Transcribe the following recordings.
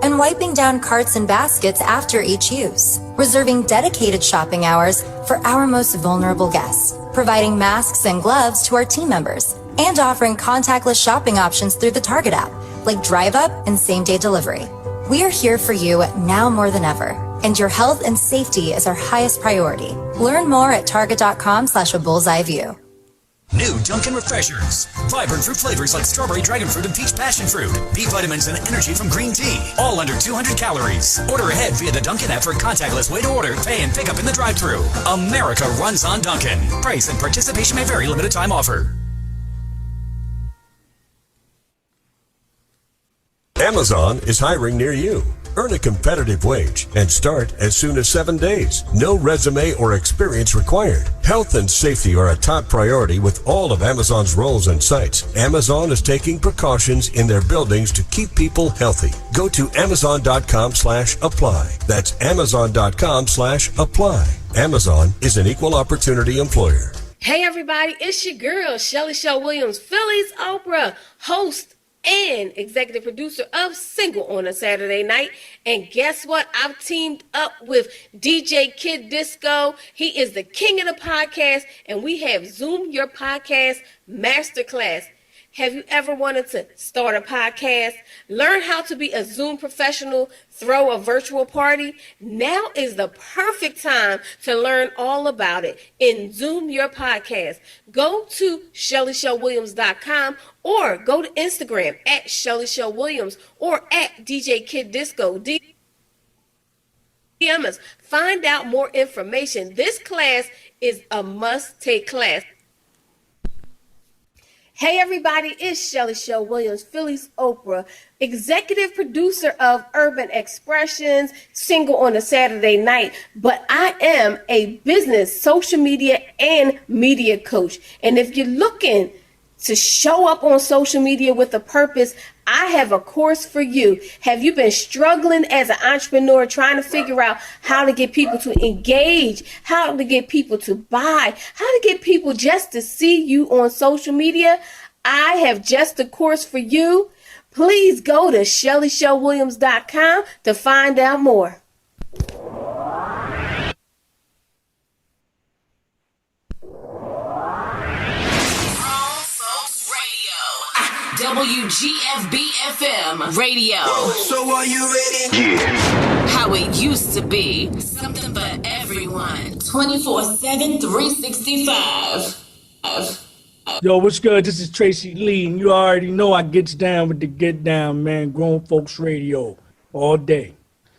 and wiping down carts and baskets after each use, reserving dedicated shopping hours for our most vulnerable guests, providing masks and gloves to our team members, and offering contactless shopping options through the Target app, like Drive Up and same-day delivery. We are here for you now more than ever, and your health and safety is our highest priority. Learn more at target.com/a-bullseye-view. New Dunkin' Refreshers. Vibrant fruit flavors like strawberry, dragon fruit, and peach passion fruit. B vitamins and energy from green tea. All under 200 calories. Order ahead via the Dunkin' app for a contactless way to order, pay, and pick up in the drive-thru. America runs on Dunkin'. Price and participation may vary. Limited time offer. Amazon is hiring near you. Earn a competitive wage and start as soon as 7 days. No resume or experience required. Health and safety are a top priority with all of Amazon's roles and sites. Amazon is taking precautions in their buildings to keep people healthy. Go to amazon.com/apply. That's amazon.com/apply. Amazon is an equal opportunity employer. Hey everybody, it's your girl, Shelly Williams, Phillie's Oprah, host and executive producer of Single on a Saturday Night. And guess what? I've teamed up with DJ Kid Disco. He is the king of the podcast, and we have Zoom Your Podcast Masterclass. Have you ever wanted to start a podcast, learn how to be a Zoom professional, throw a virtual party? Now is the perfect time to learn all about it in Zoom Your Podcast. Go to ShellyShellWilliams.com or go to Instagram at ShellyShellWilliams or at DJ Kid Disco. DM us. Find out more information. This class is a must-take class. Hey everybody, it's Shelly Williams, Phillie's Oprah, executive producer of Urban Expressions, Single on a Saturday Night, but I am a business, social media, and media coach. And if you're looking to show up on social media with a purpose, I have a course for you. Have you been struggling as an entrepreneur trying to figure out how to get people to engage, how to get people to buy, how to get people just to see you on social media? I have just a course for you. Please go to ShellyShellWilliams.com to find out more. WGFB-FM radio. So are you ready? Yeah. How it used to be. Something for everyone. 24/7, 365. Yo, what's good? This is Tracy Lee, and you already know I gets down with the get down, man. Grown Folks Radio all day.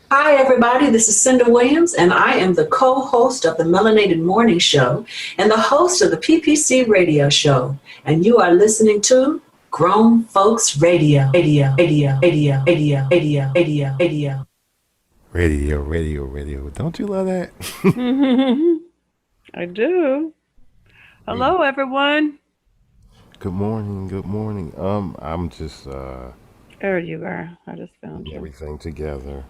Hi, everybody. This is CYNDA Williams, and I am the co-host of the Melanated Morning Show and the host of the PPC Radio Show. And you are listening to Grown Folks Radio. Radio. Don't you love that? I do. Hello, everyone. Good morning. I'm just There you are. I just found you. Everything together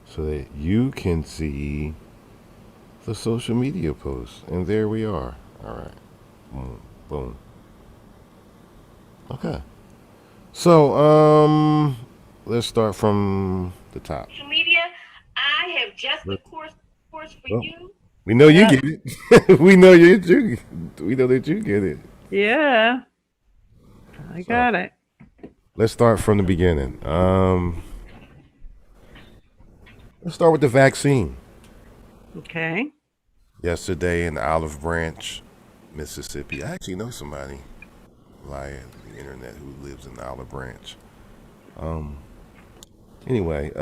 so that you can see the social media posts. And there we are. All right. Boom. Okay. So, let's start from the top. Social media, I have just a course for you. We know you get it. We know that you get it. Yeah. I got it. Let's start from the beginning. Let's start with the vaccine. Okay. Yesterday in Olive Branch, Mississippi. I actually know somebody via the internet who lives in Olive Branch. Anyway,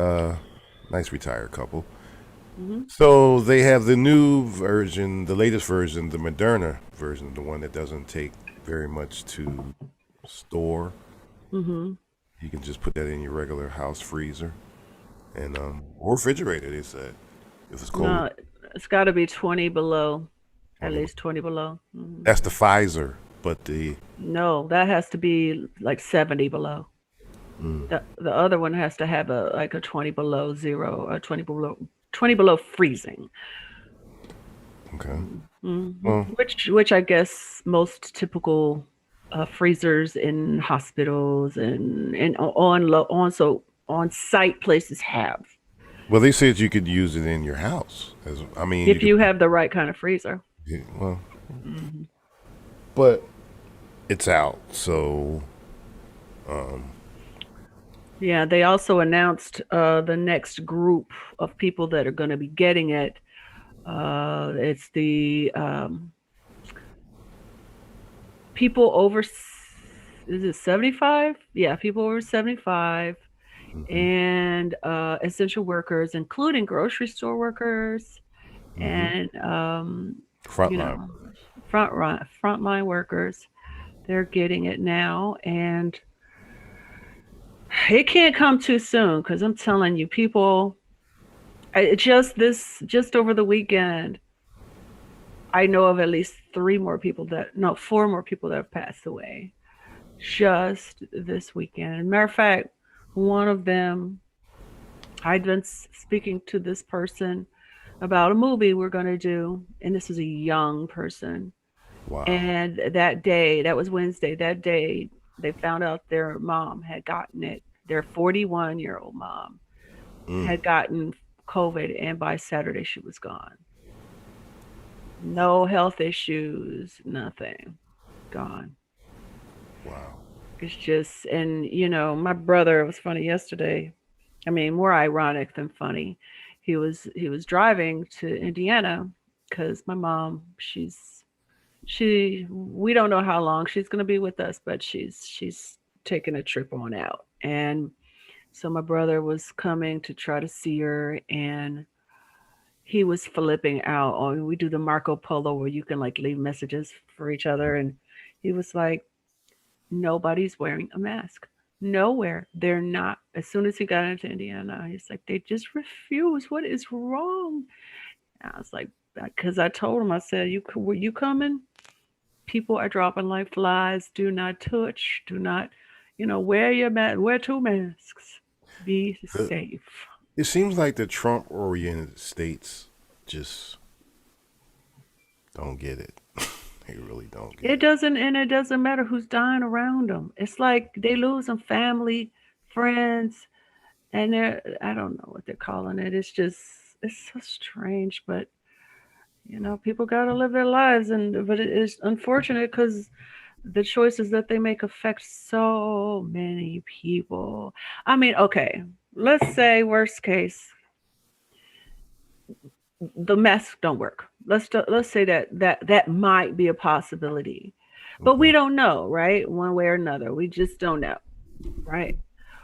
nice retired couple. Mm-hmm. So they have the new version, the latest version, the Moderna version, the one that doesn't take very much to store. Mm-hmm. You can just put that in your regular house freezer and or refrigerator, they said, if it's cold. No, it's got to be 20 below, at least 20 below. Mm-hmm. That's the Pfizer, but No, that has to be like 70 below. The other one has to have a 20 below zero or 20 below freezing. Okay. Mm-hmm. Well, which I guess most typical freezers in hospitals and on-site places have. Well, they said you could use it in your house. You If could, you have the right kind of freezer. yeah, well, Mm-hmm. but it's out, so Yeah, they also announced the next group of people that are going to be getting it. It's the people over, is it 75? Yeah, people over 75 and essential workers, including grocery store workers and, you frontline. know, frontline workers. They're getting it now. And it can't come too soon because I'm telling you, people, just over the weekend, I know of at least four more people that have passed away just this weekend. Matter of fact, one of them, I'd been speaking to this person about a movie we're going to do, and this is a young person. Wow. And that day, that was Wednesday, that day, they found out their mom had gotten it. Their 41-year-old mom had gotten COVID, and by Saturday, she was gone. No health issues, nothing. Gone. Wow. It's just, and my brother, it was funny yesterday. I mean, more ironic than funny. He was driving to Indiana because my mom, we don't know how long she's going to be with us, but she's taking a trip on out. And so my brother was coming to try to see her, and he was flipping out. Oh, we do the Marco Polo where you can like leave messages for each other. And he was like, nobody's wearing a mask. Nowhere. They're not. As soon as he got into Indiana, he's like, they just refuse. What is wrong? And I was like, because I told him, I said, were you coming? People are dropping like flies. Do not touch. Do not, wear your mask. Wear 2 masks. Be safe. It seems like the Trump-oriented states just don't get it. They really don't get it. It doesn't matter who's dying around them. It's like they losing family, friends, and I don't know what they're calling it. It's so strange, but people got to live their lives, but it is unfortunate because the choices that they make affect so many people. I mean, okay, let's say worst case, the masks don't work. Let's say that might be a possibility, but we don't know, right? One way or another, we just don't know, right?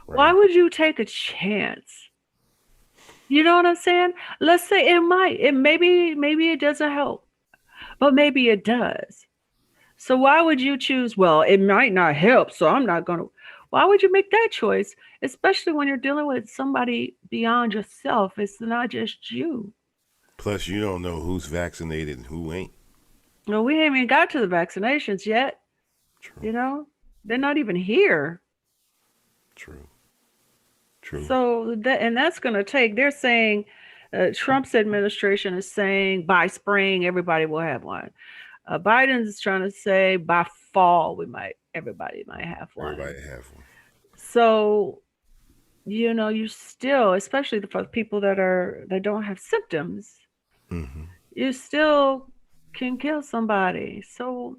Why would you take a chance? You know what I'm saying? Let's say maybe it doesn't help, but maybe it does. So why would you choose? Well, it might not help, so I'm not going to. Why would you make that choice? Especially when you're dealing with somebody beyond yourself. It's not just you. Plus, you don't know who's vaccinated and who ain't. No, we haven't even got to the vaccinations yet. True. They're not even here. True. So that's going to take. They're saying, Trump's administration is saying by spring everybody will have one. Biden's trying to say by fall everybody might have one. Everybody have one. So, you still, especially for people that don't have symptoms, you still can kill somebody. So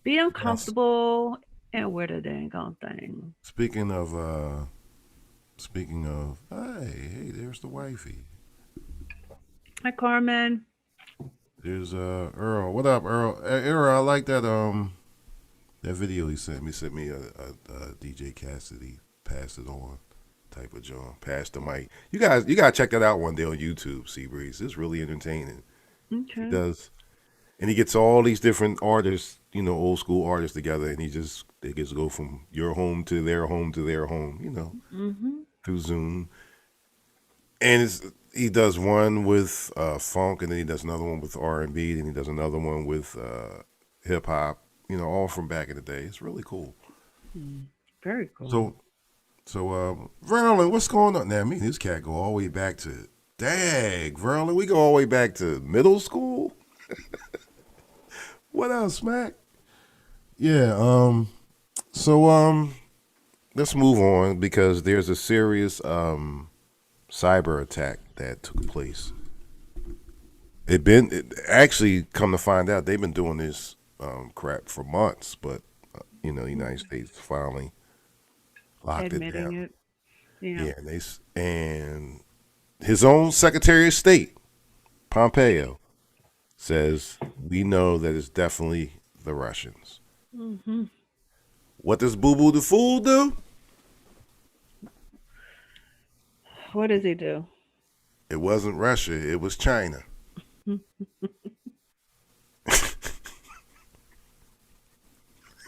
be uncomfortable and wear the dang on thing. Speaking of, hey, there's the wifey. Hi, Carmen. There's Earl. What up, Earl? Earl, I like that that video he sent me. Sent me a DJ Cassidy pass it on type of John. Pass the mic. You gotta check that out one day on YouTube, Seabreeze. It's really entertaining. Okay. He does, and he gets all these different artists, old school artists together, and they just go from your home to their home to their home, through Zoom. And he does one with funk, and then he does another one with R&B, and he does another one with hip hop. All from back in the day. It's really cool. Very cool. So Verlin, what's going on now? Me and this cat go all the way back to Verlin. We go all the way back to middle school. What else, Smack? Yeah. So let's move on because there's a serious cyber attack that took place. Actually, come to find out, they've been doing this crap for months, but the United States finally locked it Admitting down. it. Yeah. Yeah, and his own Secretary of State, Pompeo, says we know that it's definitely the Russians. Mm-hmm. What does Boo Boo the Fool do? What does he do? It wasn't Russia, it was China.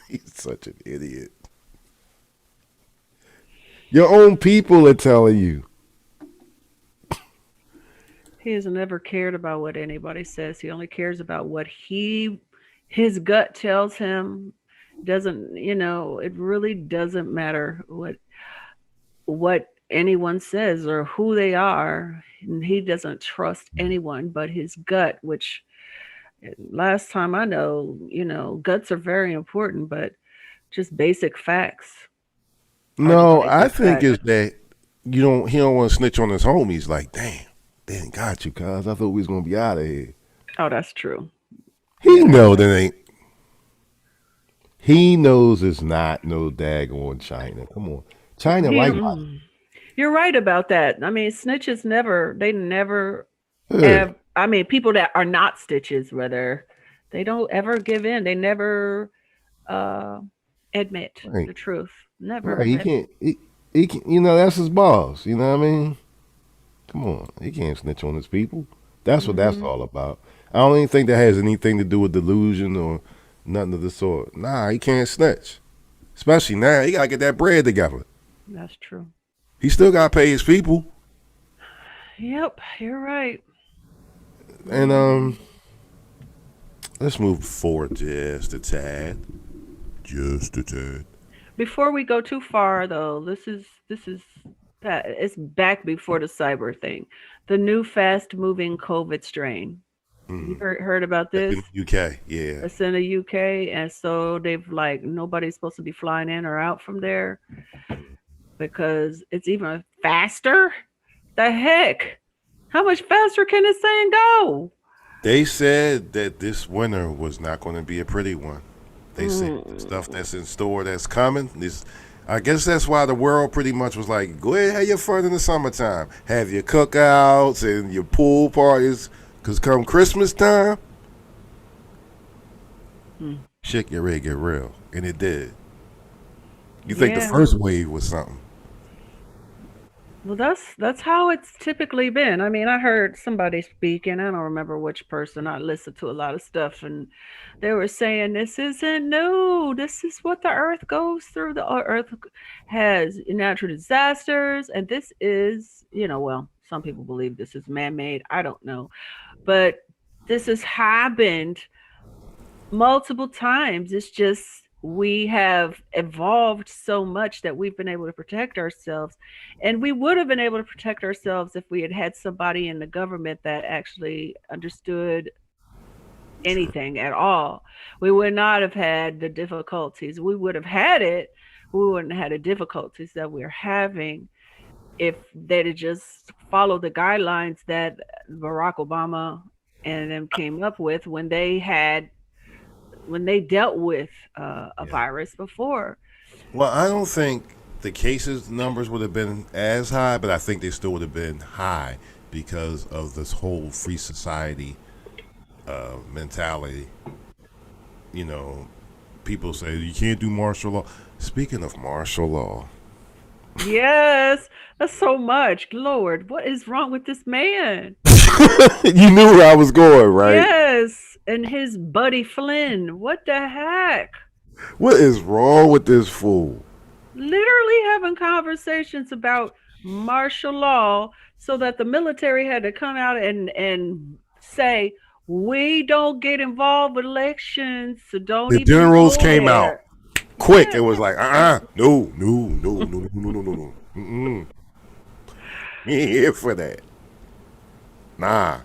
He's such an idiot. Your own people are telling you. He has never cared about what anybody says. He only cares about what his gut tells him. Doesn't, it really doesn't matter what anyone says or who they are. And he doesn't trust anyone but his gut, which last time I know, guts are very important, but just basic facts. No, I think it's that he don't want to snitch on his homies. Like, damn, they ain't got you, cuz I thought we was gonna be out of here. Oh, that's true. He knows it's not no daggone China. Come on, China like. You're right about that. I mean, snitches never have. I mean, people that are not snitches, rather, they don't ever give in. They never admit the truth. Never. Right. He can't. He can. That's his boss. You know what I mean? Come on, he can't snitch on his people. That's what that's all about. I don't even think that has anything to do with delusion or nothing of the sort. Nah, he can't snitch. Especially now, he gotta get that bread together. That's true. He still gotta pay his people. Yep, you're right. And let's move forward just a tad. Just a tad. Before we go too far, though, this is it's back before the cyber thing. The new fast-moving COVID strain. You heard about this? In the UK, yeah. It's in the UK, and so they've nobody's supposed to be flying in or out from there because it's even faster. The heck? How much faster can this thing go? They said that this winter was not going to be a pretty one. They said the stuff that's in store that's coming. I guess that's why the world pretty much was like, go ahead, have your fun in the summertime. Have your cookouts and your pool parties. Because come Christmas time, shit get ready to get real. And it did. You think the first wave was something? Well, that's how it's typically been. I mean, I heard somebody speak, and I don't remember which person. I listened to a lot of stuff, and they were saying this isn't new. This is what the Earth goes through. The Earth has natural disasters, and this is, well, some people believe this is man-made. I don't know, but this has happened multiple times. It's just we have evolved so much that we've been able to protect ourselves, and we would have been able to protect ourselves if we had had somebody in the government that actually understood anything at all. We would not have had the difficulties. We would have had it. We wouldn't have had the difficulties that we're having if they'd have just followed the guidelines that Barack Obama and them came up with when they dealt with a virus before. Well, I don't think the cases numbers would have been as high, but I think they still would have been high because of this whole free society mentality. People say you can't do martial law. Speaking of martial law. Yes, that's so much. Lord, what is wrong with this man? You knew where I was going, right? Yes, and his buddy Flynn. What the heck? What is wrong with this fool? Literally having conversations about martial law so that the military had to come out and say, we don't get involved with elections, so don't the even generals go came there. out quick. It was like, no. We ain't here for that. Nah.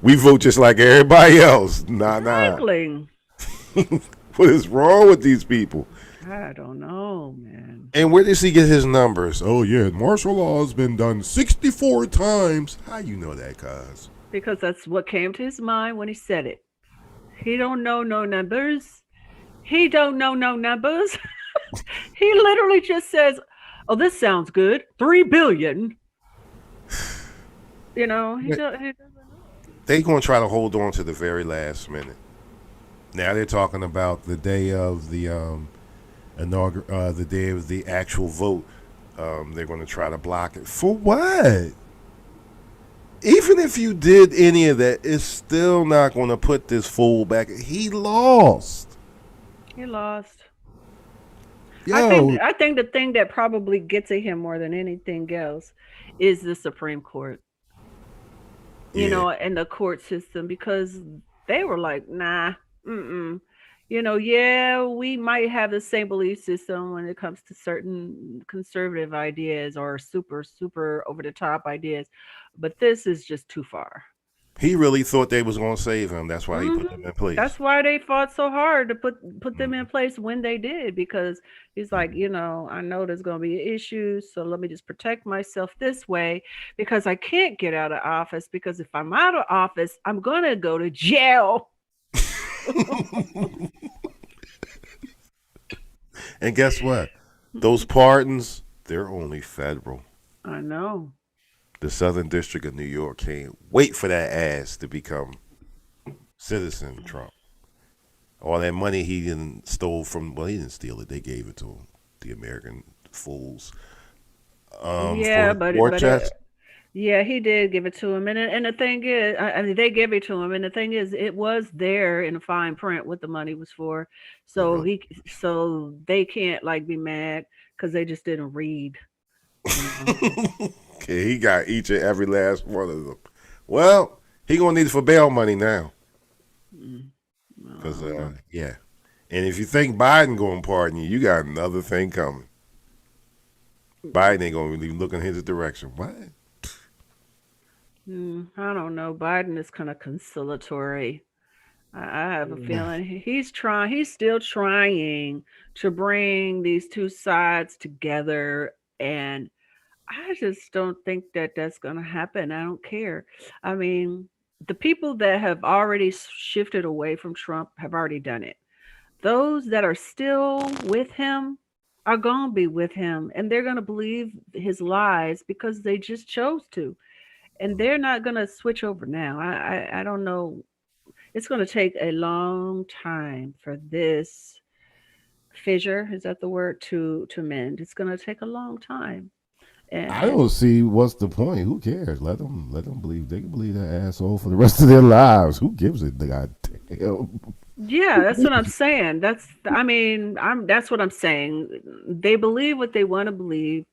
We vote just like everybody else. Nah. Exactly. What is wrong with these people? I don't know, man. And where does he get his numbers? Oh yeah, martial law has been done 64 times. How you know that, cuz? Because that's what came to his mind when he said it. He don't know no numbers. He don't know no numbers. He literally just says, "Oh, this sounds good. 3 billion." You know, he doesn't know. They gonna try to hold on to the very last minute. Now they're talking about the day of the the day of the actual vote. They're gonna try to block it. For what? Even if you did any of that, it's still not gonna put this fool back. He lost. He lost. Yo, I think the thing that probably gets at him more than anything else is the Supreme Court. You know, and the court system, because they were like, nah, you know, yeah, we might have the same belief system when it comes to certain conservative ideas or super over the top ideas, but this is just too far. he really thought they was gonna save him. That's why he put them in place. That's why they fought so hard to put them in place when they did, because he's like, you know, I know there's going to be issues, so let me just protect myself this way, because I can't get out of office, because if I'm out of office, I'm going to go to jail. And guess what? Those pardons, they're only federal. I know. The Southern District of New York can't wait for that ass to become citizen Trump. All that money he didn't stole from, well, he didn't steal it. They gave it to him, the American fools. Yeah, yeah, he did give it to him, and the thing is, I mean, they gave it to him, and the thing is, it was there in the fine print what the money was for, so so they can't like be mad because they just didn't read. Okay, he got each and every last one of them. Well, he gonna need it for bail money now. Because yeah, and if you think Biden gonna pardon you, you got another thing coming. Biden ain't gonna really look in his direction. What? I don't know. Biden is kind of conciliatory. I have a feeling he's still trying to bring these two sides together, and I just don't think that that's going to happen. I don't care. I mean, the people that have already shifted away from Trump have already done it. Those that are still with him are going to be with him, and they're going to believe his lies because they just chose to. And they're not going to switch over now. I don't know. It's going to take a long time for this fissure, is that the word, to mend. It's going to take a long time. And I don't see what's the point. Who cares? Let them believe. They can believe that asshole for the rest of their lives. Who gives it? Goddamn. yeah, that's what I'm saying. That's what I'm saying. They believe what they want to believe,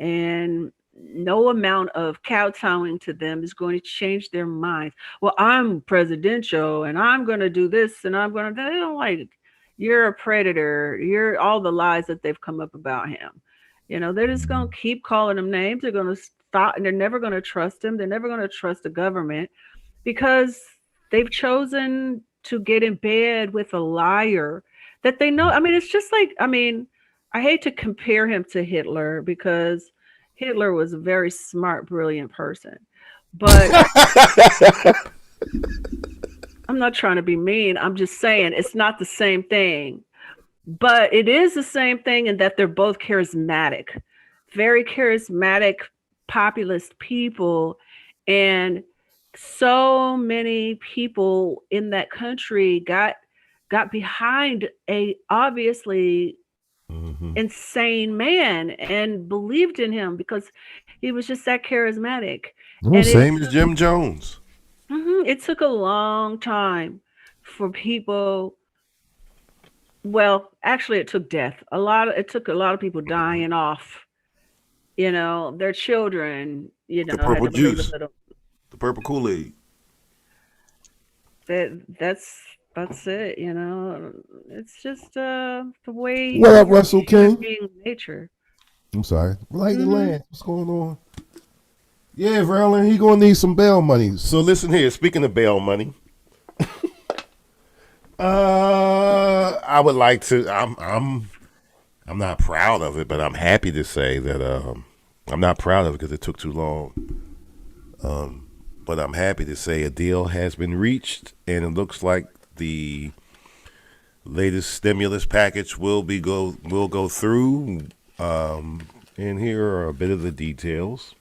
and no amount of kowtowing to them is going to change their minds. Well, I'm presidential and I'm going to do this and I'm going to, they don't like, you're a predator. You're all the lies that they've come up about him. You know, they're just going to keep calling him names. They're going to stop, and they're never going to trust him. They're never going to trust the government because they've chosen to get in bed with a liar that they know. I mean, it's just like, I mean, I hate to compare him to Hitler because Hitler was a very smart, brilliant person. But I'm not trying to be mean. I'm just saying it's not the same thing. But it is the same thing in that they're both charismatic, very charismatic, populist people. And so many people in that country got behind a obviously insane man and believed in him because he was just that charismatic. And same as Jim Jones. It took a long time for people. Well, actually, it took death. It took a lot of people dying off. You know, their children. You know, the purple juice, the purple Kool-Aid. That's it. You know, it's just the way. What up, Russell King? Nature. I'm sorry. Light the land. What's going on? Yeah, Verlin, he gonna need some bail money. So listen here. Speaking of bail money. I would like to. I'm not proud of it, but I'm happy to say that I'm not proud of it because it took too long. But I'm happy to say a deal has been reached, and it looks like the latest stimulus package will go through. And here are a bit of the details.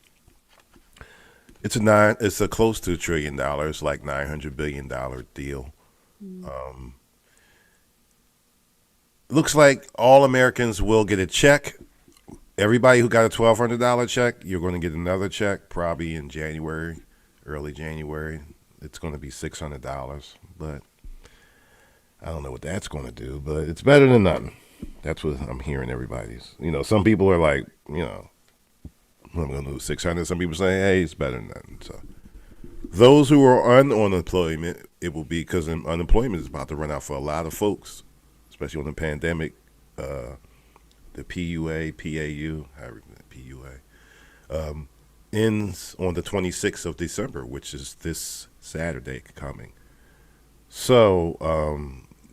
It's a close to $1 trillion, like $900 billion deal. Looks like all Americans will get a check. Everybody who got a $1,200 check, you're going to get another check probably in January, early January. It's going to be $600, but I don't know what that's going to do, but it's better than nothing. That's what I'm hearing everybody's. Some people are like, I'm going to lose 600. Some people say, hey, it's better than nothing. So those who are on unemployment, it will be because unemployment is about to run out for a lot of folks, especially on the pandemic. The PUA, ends on the 26th of December, which is this Saturday coming. So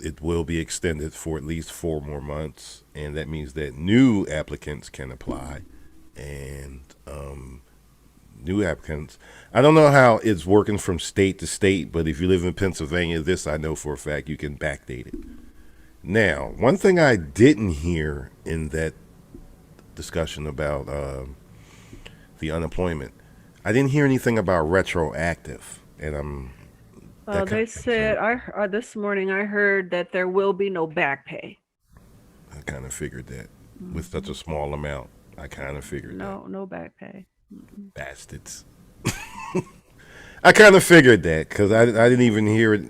it will be extended for at least 4 more months, and that means that new applicants can apply. And new applicants, I don't know how it's working from state to state, but if you live in Pennsylvania, this I know for a fact, you can backdate it. Now, one thing I didn't hear in that discussion about the unemployment, I didn't hear anything about retroactive, and they said this morning I heard that there will be no back pay. I kind of figured that with such a small amount. I kind of figured that. No back pay. Bastards. I kind of figured that because I didn't even hear it.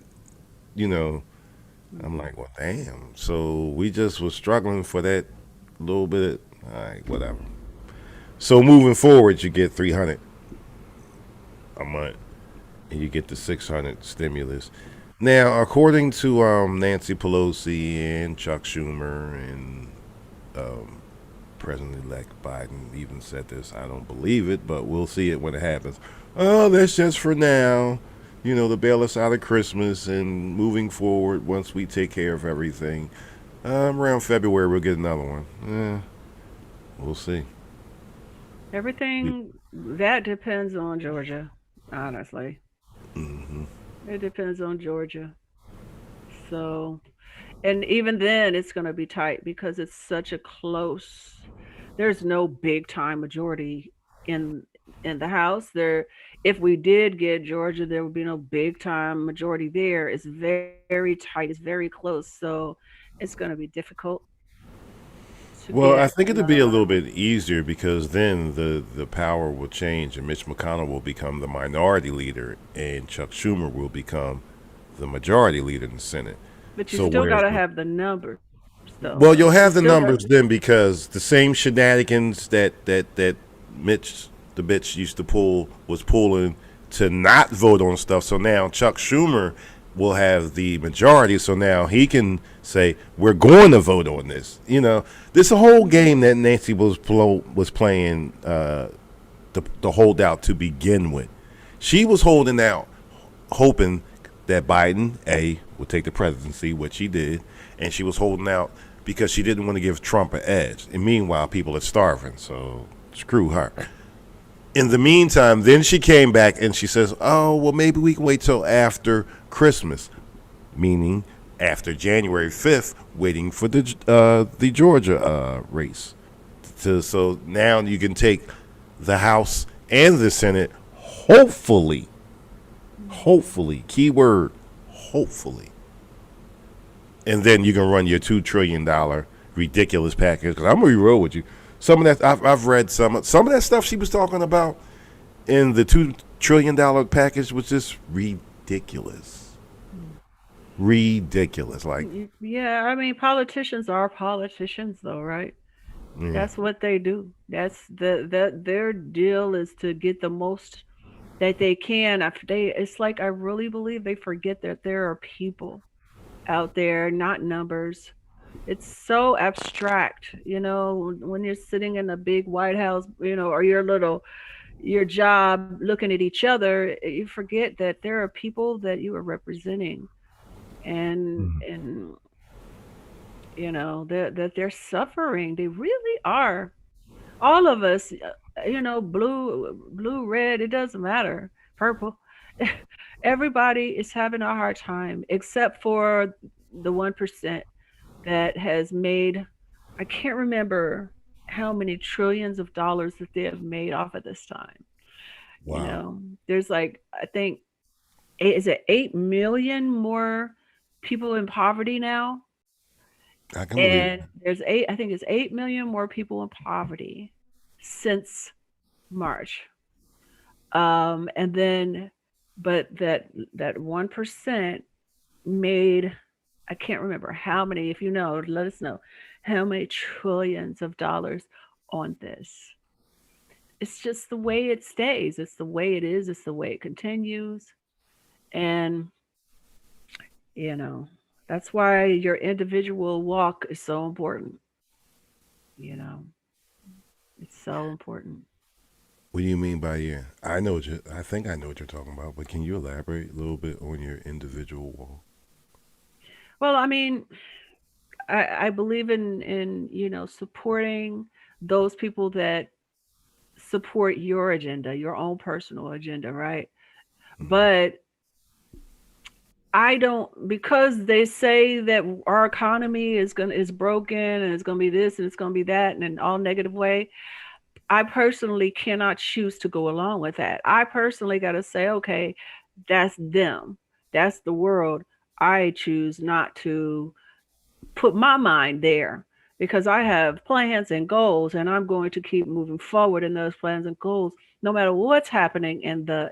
I'm like, well, damn. So we just was struggling for that little bit. All right, whatever. So moving forward, you get $300 a month, and you get the $600 stimulus. Now, according to Nancy Pelosi and Chuck Schumer and President-elect Biden even said this. I don't believe it, but we'll see it when it happens. Oh, that's just for now. To bail us out of Christmas and moving forward once we take care of everything. Around February, we'll get another one. We'll see. Everything that depends on Georgia, honestly. Mm-hmm. It depends on Georgia. So, and even then, it's going to be tight because it's such a close. There's no big time majority in the House. If we did get Georgia, there would be no big time majority there. It's very tight. It's very close. So it's going to be difficult. Well, I think it'll be a little bit easier because then the power will change and Mitch McConnell will become the minority leader and Chuck Schumer will become the majority leader in the Senate. But you still got to have the numbers, though. Well, you'll have the numbers then because the same shenanigans that Mitch the bitch used to was pulling to not vote on stuff. So now Chuck Schumer will have the majority. So now he can say, we're going to vote on this. This whole game that Nancy was playing the holdout to begin with. She was holding out, hoping that Biden, would take the presidency, which he did. And she was holding out because she didn't want to give Trump an edge. And meanwhile, people are starving. So screw her. In the meantime, then she came back and she says, oh, well, maybe we can wait till after Christmas, meaning after January 5th, waiting for the Georgia race. So now you can take the House and the Senate, hopefully, keyword, hopefully. And then you can run your $2 trillion ridiculous package. Because I'm going to be real with you. Some of that I've read some of that stuff she was talking about in the $2 trillion package was just ridiculous. Ridiculous. Like, yeah, I mean, politicians are politicians, though, right? Yeah. That's what they do. That's their deal is to get the most that they can. It's like I really believe they forget that there are people out there, not numbers. It's so abstract, when you're sitting in a big White House, or your job looking at each other, you forget that there are people that you are representing. And that they're suffering. They really are. All of us, blue, red, it doesn't matter, purple. Everybody is having a hard time, except for the 1% that has made, I can't remember how many trillions of dollars that they have made off of this time. Wow. There's like, I think, is it 8 million more people in poverty now? I can believe it. And I think it's 8 million more people in poverty since March. And then, but that 1% made, I can't remember how many, if you know, let us know how many trillions of dollars on this. It's just the way it stays. It's the way it is. It's the way it continues. And, that's why your individual walk is so important. It's so important. What do you mean by I think I know what you're talking about, but can you elaborate a little bit on your individual walk? Well, I mean, I believe in supporting those people that support your agenda, your own personal agenda, right? But I don't, because they say that our economy is broken and it's gonna be this and it's gonna be that and in all negative way. I personally cannot choose to go along with that. I personally got to say, okay, that's them. That's the world. I choose not to put my mind there because I have plans and goals and I'm going to keep moving forward in those plans and goals no matter what's happening in the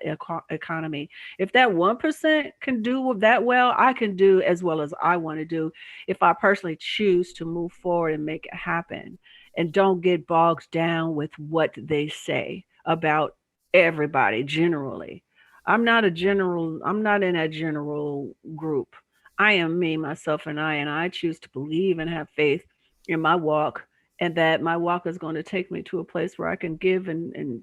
economy. If that 1% can do that well, I can do as well as I want to do if I personally choose to move forward and make it happen and don't get bogged down with what they say about everybody generally. I'm not in a general group. I am me, myself, and I choose to believe and have faith in my walk, and that my walk is going to take me to a place where I can give and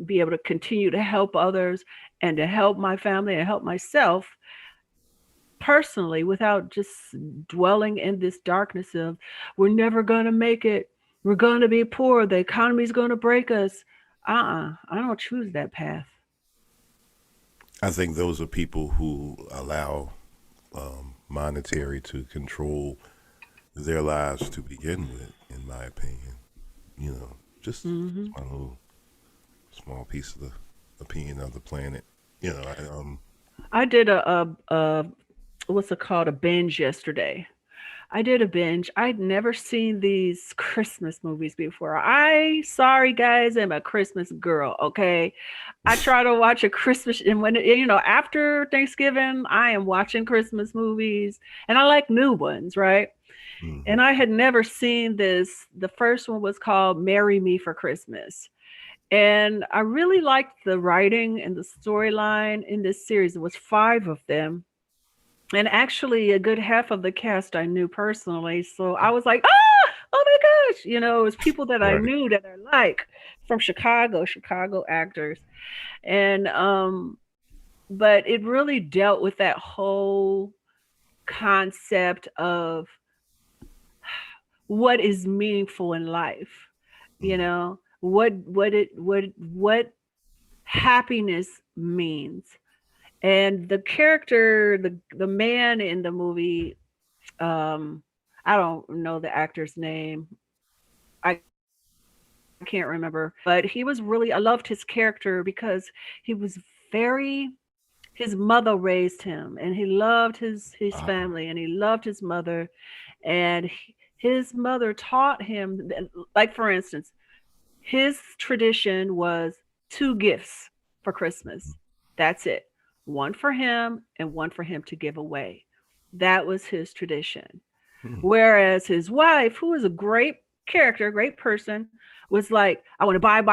be able to continue to help others and to help my family and help myself personally without just dwelling in this darkness of we're never going to make it. We're going to be poor. The economy's going to break us. I don't choose that path. I think those are people who allow monetary to control their lives to begin with, in my opinion. Just my little small piece of the opinion of the planet. I did a what's it called, a binge yesterday. I did a binge. I'd never seen these Christmas movies before. Sorry guys, I'm a Christmas girl, okay? I try to watch a Christmas, and when, after Thanksgiving, I am watching Christmas movies, and I like new ones, right? Mm-hmm. And I had never seen this. The first one was called Marry Me for Christmas. And I really liked the writing and the storyline in this series. It was 5 of them. And actually, a good half of the cast I knew personally. So I was like, oh my gosh. It was people that I knew that I like from Chicago actors. And, but it really dealt with that whole concept of what is meaningful in life, what happiness means. And the character, the man in the movie, I don't know the actor's name. I can't remember, but he was really, I loved his character because he was his mother raised him and he loved his family and he loved his mother, and his mother taught him, like for instance, his tradition was 2 gifts for Christmas. That's it. One for him and one for him to give away. That was his tradition. Whereas his wife, who was a great character, great person, was like, I want to buy for,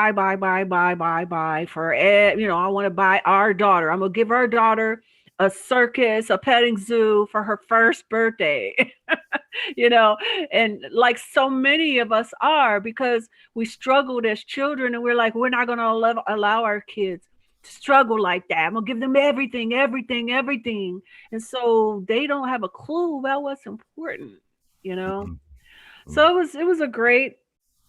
I want to buy our daughter. I'm going to give our daughter a circus, a petting zoo for her first birthday, and like so many of us are, because we struggled as children and we're like, we're not going to allow our kids struggle like that. I'm gonna give them everything. And so they don't have a clue about what's important, you know. So it was a great,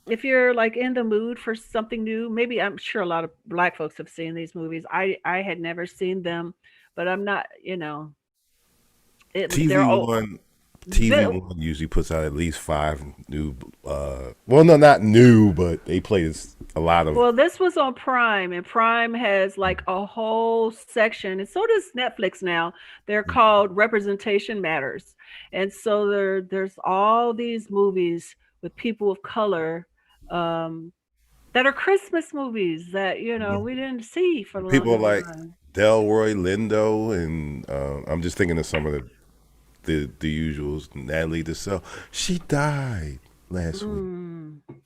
if you're like in the mood for something new, maybe I'm sure a lot of black folks have seen these movies. I had never seen them, but I'm not, they're TV all One, TV One usually puts out at least 5 new. Well, no, not new, but they play a lot of. well, this was on Prime, and Prime has like a whole section, and so does Netflix now. They're called Representation Matters. And so there's all these movies with people of color that are Christmas movies that, we didn't see for the People longest like time. Delroy Lindo, and I'm just thinking of some of the usuals. Natalie DeSelle, she died last week.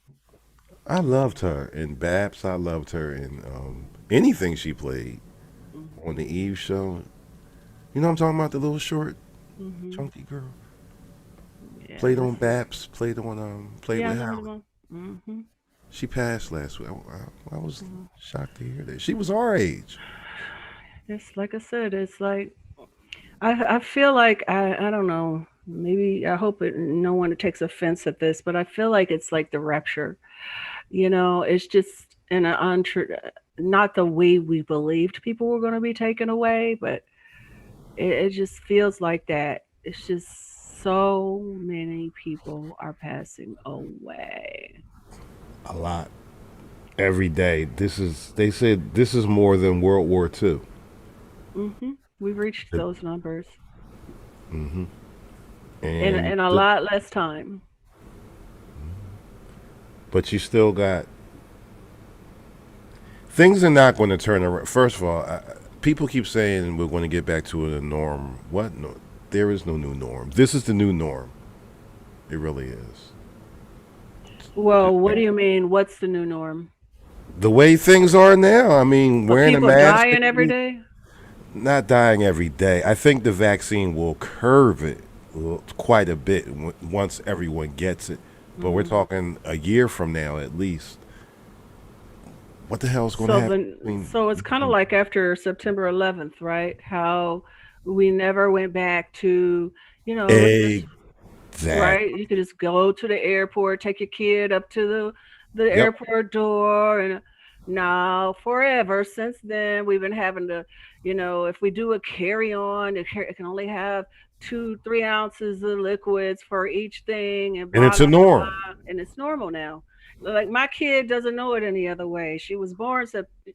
I loved her in Babs. I loved her in anything she played on the Eve show. You know what I'm talking about? The little short, chunky girl. Yeah, Played on Babs. Played on played with Howard. Mm-hmm. She passed last week. I was shocked to hear that. She was our age. It's like I said, it's like I feel like I don't know. Maybe I hope no one takes offense at this, but I feel like it's like the rapture. It's just in an not the way we believed people were going to be taken away, but it just feels like that. It's just so many people are passing away. A lot. Every day. They said this is more than World War II. We've reached those numbers And in a lot less time. But you still got things are not going to turn around. First of all, people keep saying we're going to get back to a norm. What? No, there is no new norm. This is the new norm. It really is. Well, what do you mean? What's the new norm? The way things are now. I mean, wearing a People mask. dying every day? Not dying every day. I think the vaccine will curve it quite a bit once everyone gets it. But we're talking a year from now at least. What the hell is going to happen? So it's kind of like after September 11th, right? How we never went back to, Exactly. right? You could just go to the airport, take your kid up to the airport door, and now forever since then we've been having to, if we do a carry-on, it can only have 2-3 ounces of liquids for each thing, and it's a norm. And it's normal now. Like my kid doesn't know it any other way. She was born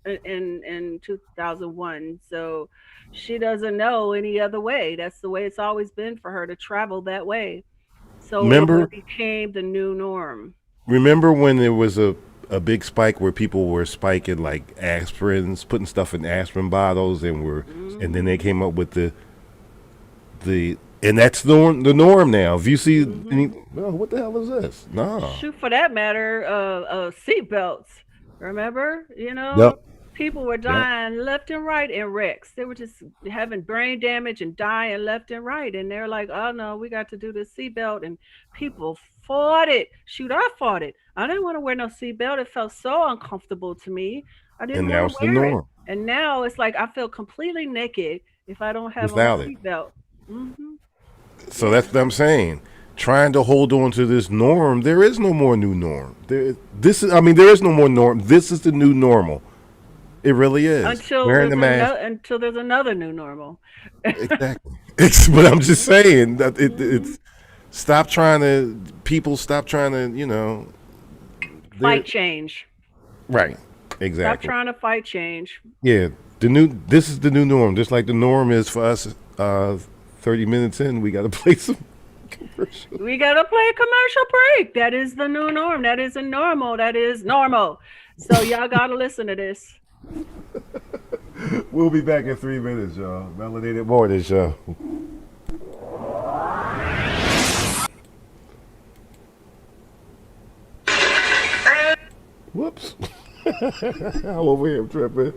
in 2001, so she doesn't know any other way. That's the way it's always been for her to travel that way. So it became the new norm. Remember when there was a big spike where people were spiking like aspirins, putting stuff in aspirin bottles, and then they came up with the and that's the norm now. If you see, what the hell is this? No. Shoot, for that matter, seat belts. Remember, people were dying left and right in wrecks. They were just having brain damage and dying left and right. And they're like, oh no, we got to do this seatbelt. And people fought it. Shoot, I fought it. I didn't want to wear no seatbelt. It felt so uncomfortable to me. I didn't want to wear it. And now it's like I feel completely naked if I don't have on a seatbelt. So that's what I'm saying. Trying to hold on to this norm. There is no more new norm. There is no more norm. This is the new normal. It really is. Until there's another new normal. Exactly. But I'm just saying that it's stop trying to fight change. Right. Exactly. Stop trying to fight change. Yeah. This is the new norm. Just like the norm is for us 30 minutes in, we got to play some commercial. We got to play a commercial break. That is the new norm. That is a normal. That is normal. So y'all got to listen to this. We'll be back in 3 minutes, y'all. Melanated Morning Show. Whoops. I'm over here tripping.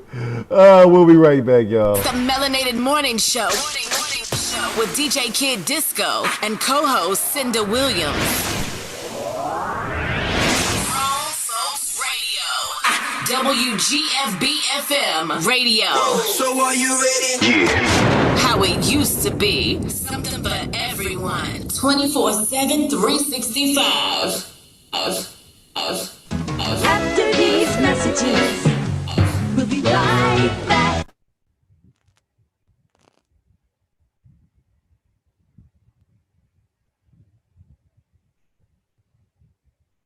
We'll be right back, y'all. The Melanated Morning Show. With DJ Kid Disco and co-host CYNDA Williams. Grown Folks Radio. WGFB-FM Radio. So are you ready? Yeah. How it used to be. Something for everyone. everyone. 24/7, 365. After these messages, we'll be right back.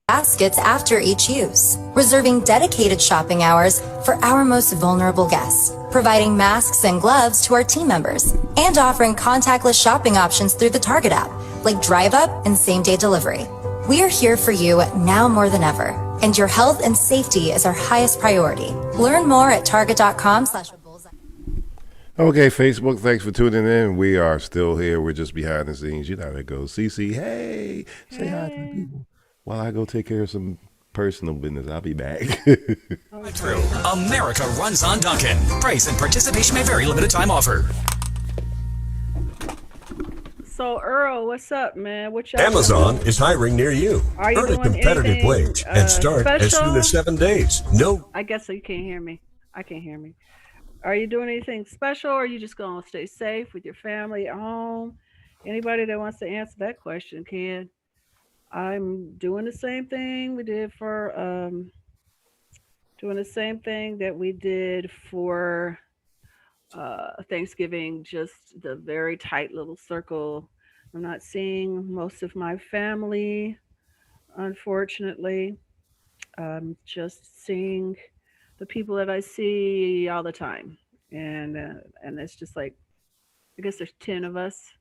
Baskets after each use, reserving dedicated shopping hours for our most vulnerable guests, providing masks and gloves to our team members, and offering contactless shopping options through the Target app, like Drive Up and same-day delivery. We are here for you now more than ever, and your health and safety is our highest priority. Learn more at target.com/bullseye. Okay, Facebook, thanks for tuning in. We are still here. We're just behind the scenes. You know how it goes. CC, hey, say hi to the people. While I go take care of some personal business, I'll be back. Through America runs on Dunkin'. Price and participation may vary. Limited time offer. So Earl, what's up, man? What y'all Amazon doing? is hiring near you. Are you Earn a doing competitive anything, wage and start as special? soon as 7 days. No. I guess so. You can't hear me. I can't hear me. Are you doing anything special, or are you just gonna stay safe with your family at home? Anybody that wants to answer that question can. I'm doing the same thing we did for that we did for Thanksgiving, just the very tight little circle. I'm not seeing most of my family, unfortunately. I'm just seeing the people that I see all the time, and it's just like, I guess there's 10 of us,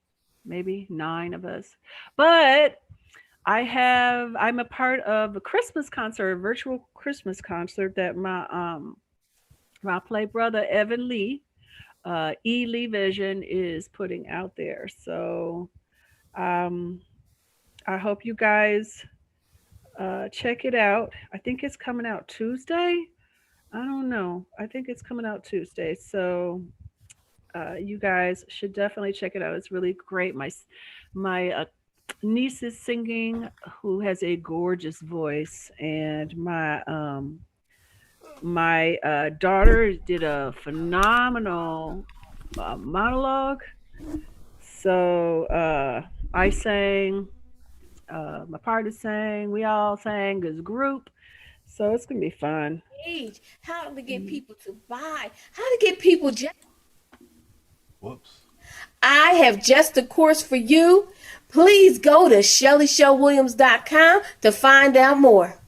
maybe 9 of us, but I'm a part of a Christmas concert, a virtual Christmas concert that my play brother Evan Lee, Lee Vision, is putting out there. So I hope you guys check it out. I think it's coming out Tuesday. I don't know. I think it's coming out Tuesday. So you guys should definitely check it out. It's really great. My niece is singing, who has a gorgeous voice, and my daughter did a phenomenal monologue. So I sang, my partner sang, we all sang as a group. So it's gonna be fun. How to get people to buy? How to get people just? Whoops. I have just the course for you. Please go to ShellyShellWilliams.com to find out more.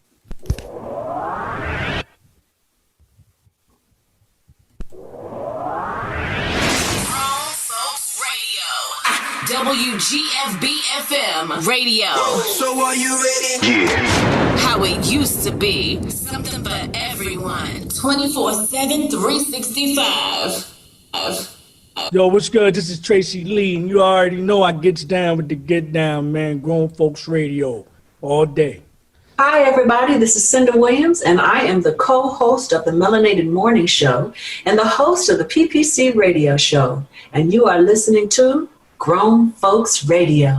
WGFB-FM radio. So are you ready? Yeah. How it used to be. Something for everyone. 24/7, 365. Yo, what's good? This is Tracy Lee, and you already know I gets down with the get down, man. Grown Folks Radio all day. Hi, everybody. This is CYNDA Williams, and I am the co-host of the Melanated Morning Show and the host of the PPC Radio Show. And you are listening to Grown Folks Radio.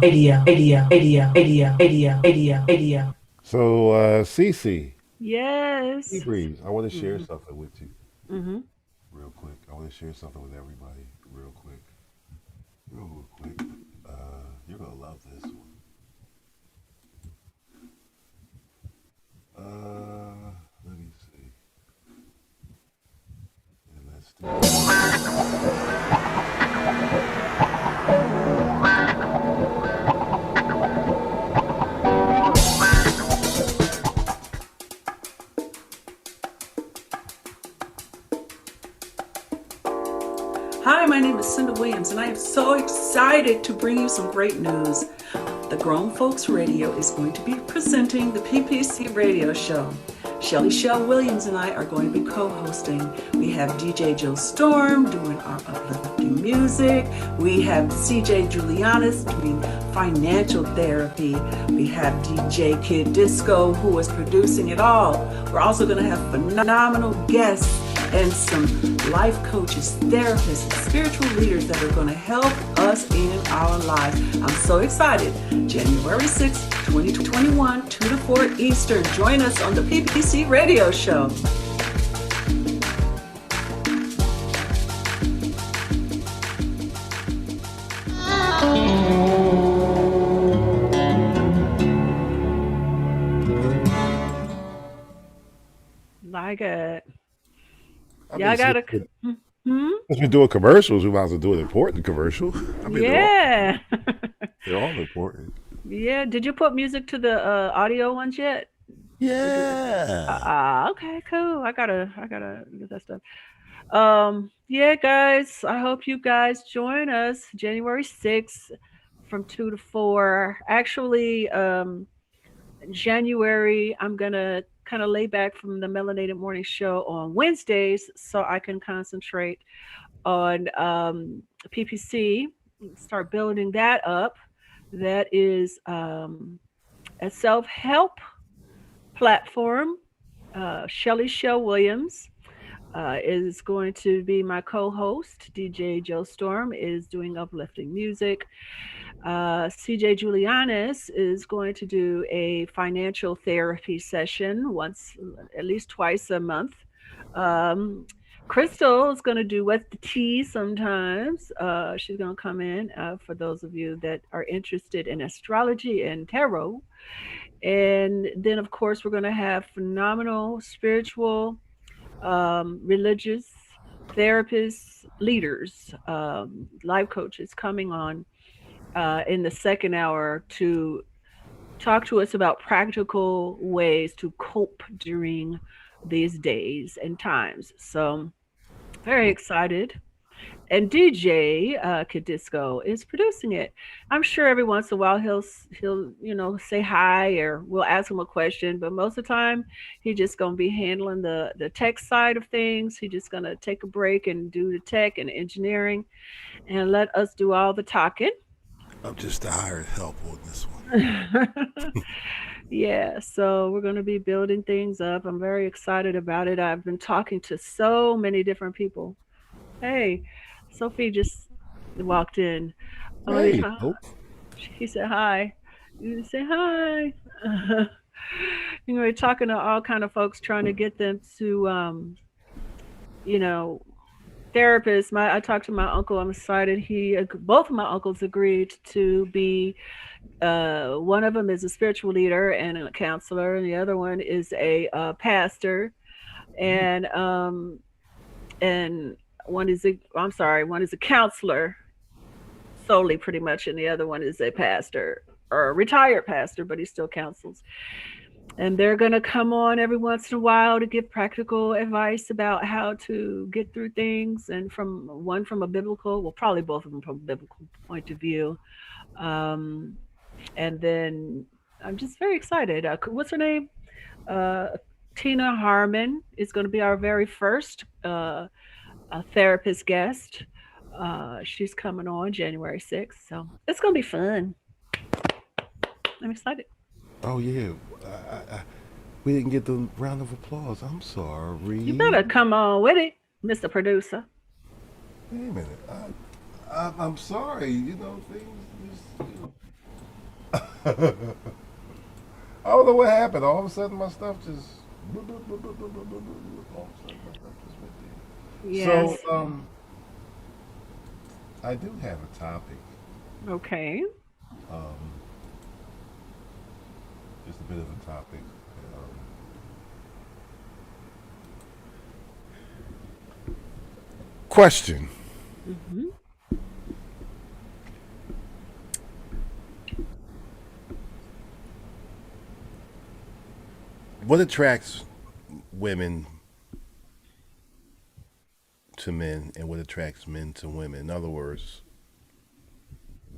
So, Cece. Yes. Breeze, I want to share something with you. Mm-hmm. Real quick. I want to share something with everybody. Real quick. You're going to love this one. Let me see. And let's do Hi, my name is CYNDA Williams, and I am so excited to bring you some great news. The Grown Folks Radio is going to be presenting the PPC Radio Show. Shelly Shell Williams and I are going to be co-hosting. We have DJ Joe Storm doing our uplifting music. We have CJ Julianis doing financial therapy. We have DJ Kid Disco, who is producing it all. We're also going to have phenomenal guests and some life coaches, therapists, and spiritual leaders that are going to help us in our lives. I'm so excited. January 6th, 2021, 2 to 4 Eastern. Join us on the PPC Radio Show. my God. I Yeah, I mean, gotta. Hmm? since we're doing commercials, we might as well do an important commercial. I mean, Yeah. they're all important. Yeah. Did you put music to the audio ones yet? Yeah. Okay, cool. I gotta get that stuff. Yeah, guys. I hope you guys join us January 6th from 2 to 4. Actually, January, I'm gonna kind of lay back from the Melanated Morning Show on Wednesdays so I can concentrate on PPC, start building that up. That is a self help platform. Shelly Shell Williams is going to be my co host. DJ Joe Storm is doing uplifting music. CJ Julianis is going to do a financial therapy session once, at least twice a month. Um, Crystal is going to do What's the Tea sometimes. She's going to come in for those of you that are interested in astrology and tarot. And then, of course, we're going to have phenomenal spiritual, religious therapists, leaders, life coaches coming on in the second hour to talk to us about practical ways to cope during these days and times. So, very excited. And DJ Kadisco is producing it. I'm sure every once in a while he'll say hi or we'll ask him a question, but most of the time he's just gonna be handling the tech side of things. He's just gonna take a break and do the tech and engineering and let us do all the talking. I'm just the hired help on this one. Yeah, so we're going to be building things up. I'm very excited about it. I've been talking to so many different people. Hey, Sophie just walked in. Hey, He said hi. You say hi. We're talking to all kind of folks, trying to get them to, you know, therapists. I talked to my uncle. I'm excited. Both of my uncles agreed to be. One of them is a spiritual leader and a counselor, and the other one is a pastor, and one is a counselor solely, pretty much, and the other one is a pastor or a retired pastor, but he still counsels. And they're going to come on every once in a while to give practical advice about how to get through things, and from a biblical, well, probably both of them from a biblical point of view. And then I'm just very excited. What's her name? Tina Harmon is going to be our very first therapist guest. She's coming on January 6th, so it's going to be fun. I'm excited. Oh yeah, we didn't get the round of applause. I'm sorry. You better come on with it, Mr. Producer. Wait a minute. I'm sorry. You know things. I don't know what happened. All of a sudden, my stuff just. Yes. So, I do have a topic. Okay. Just a bit of a topic. Question. Mm-hmm. What attracts women to men and what attracts men to women? In other words,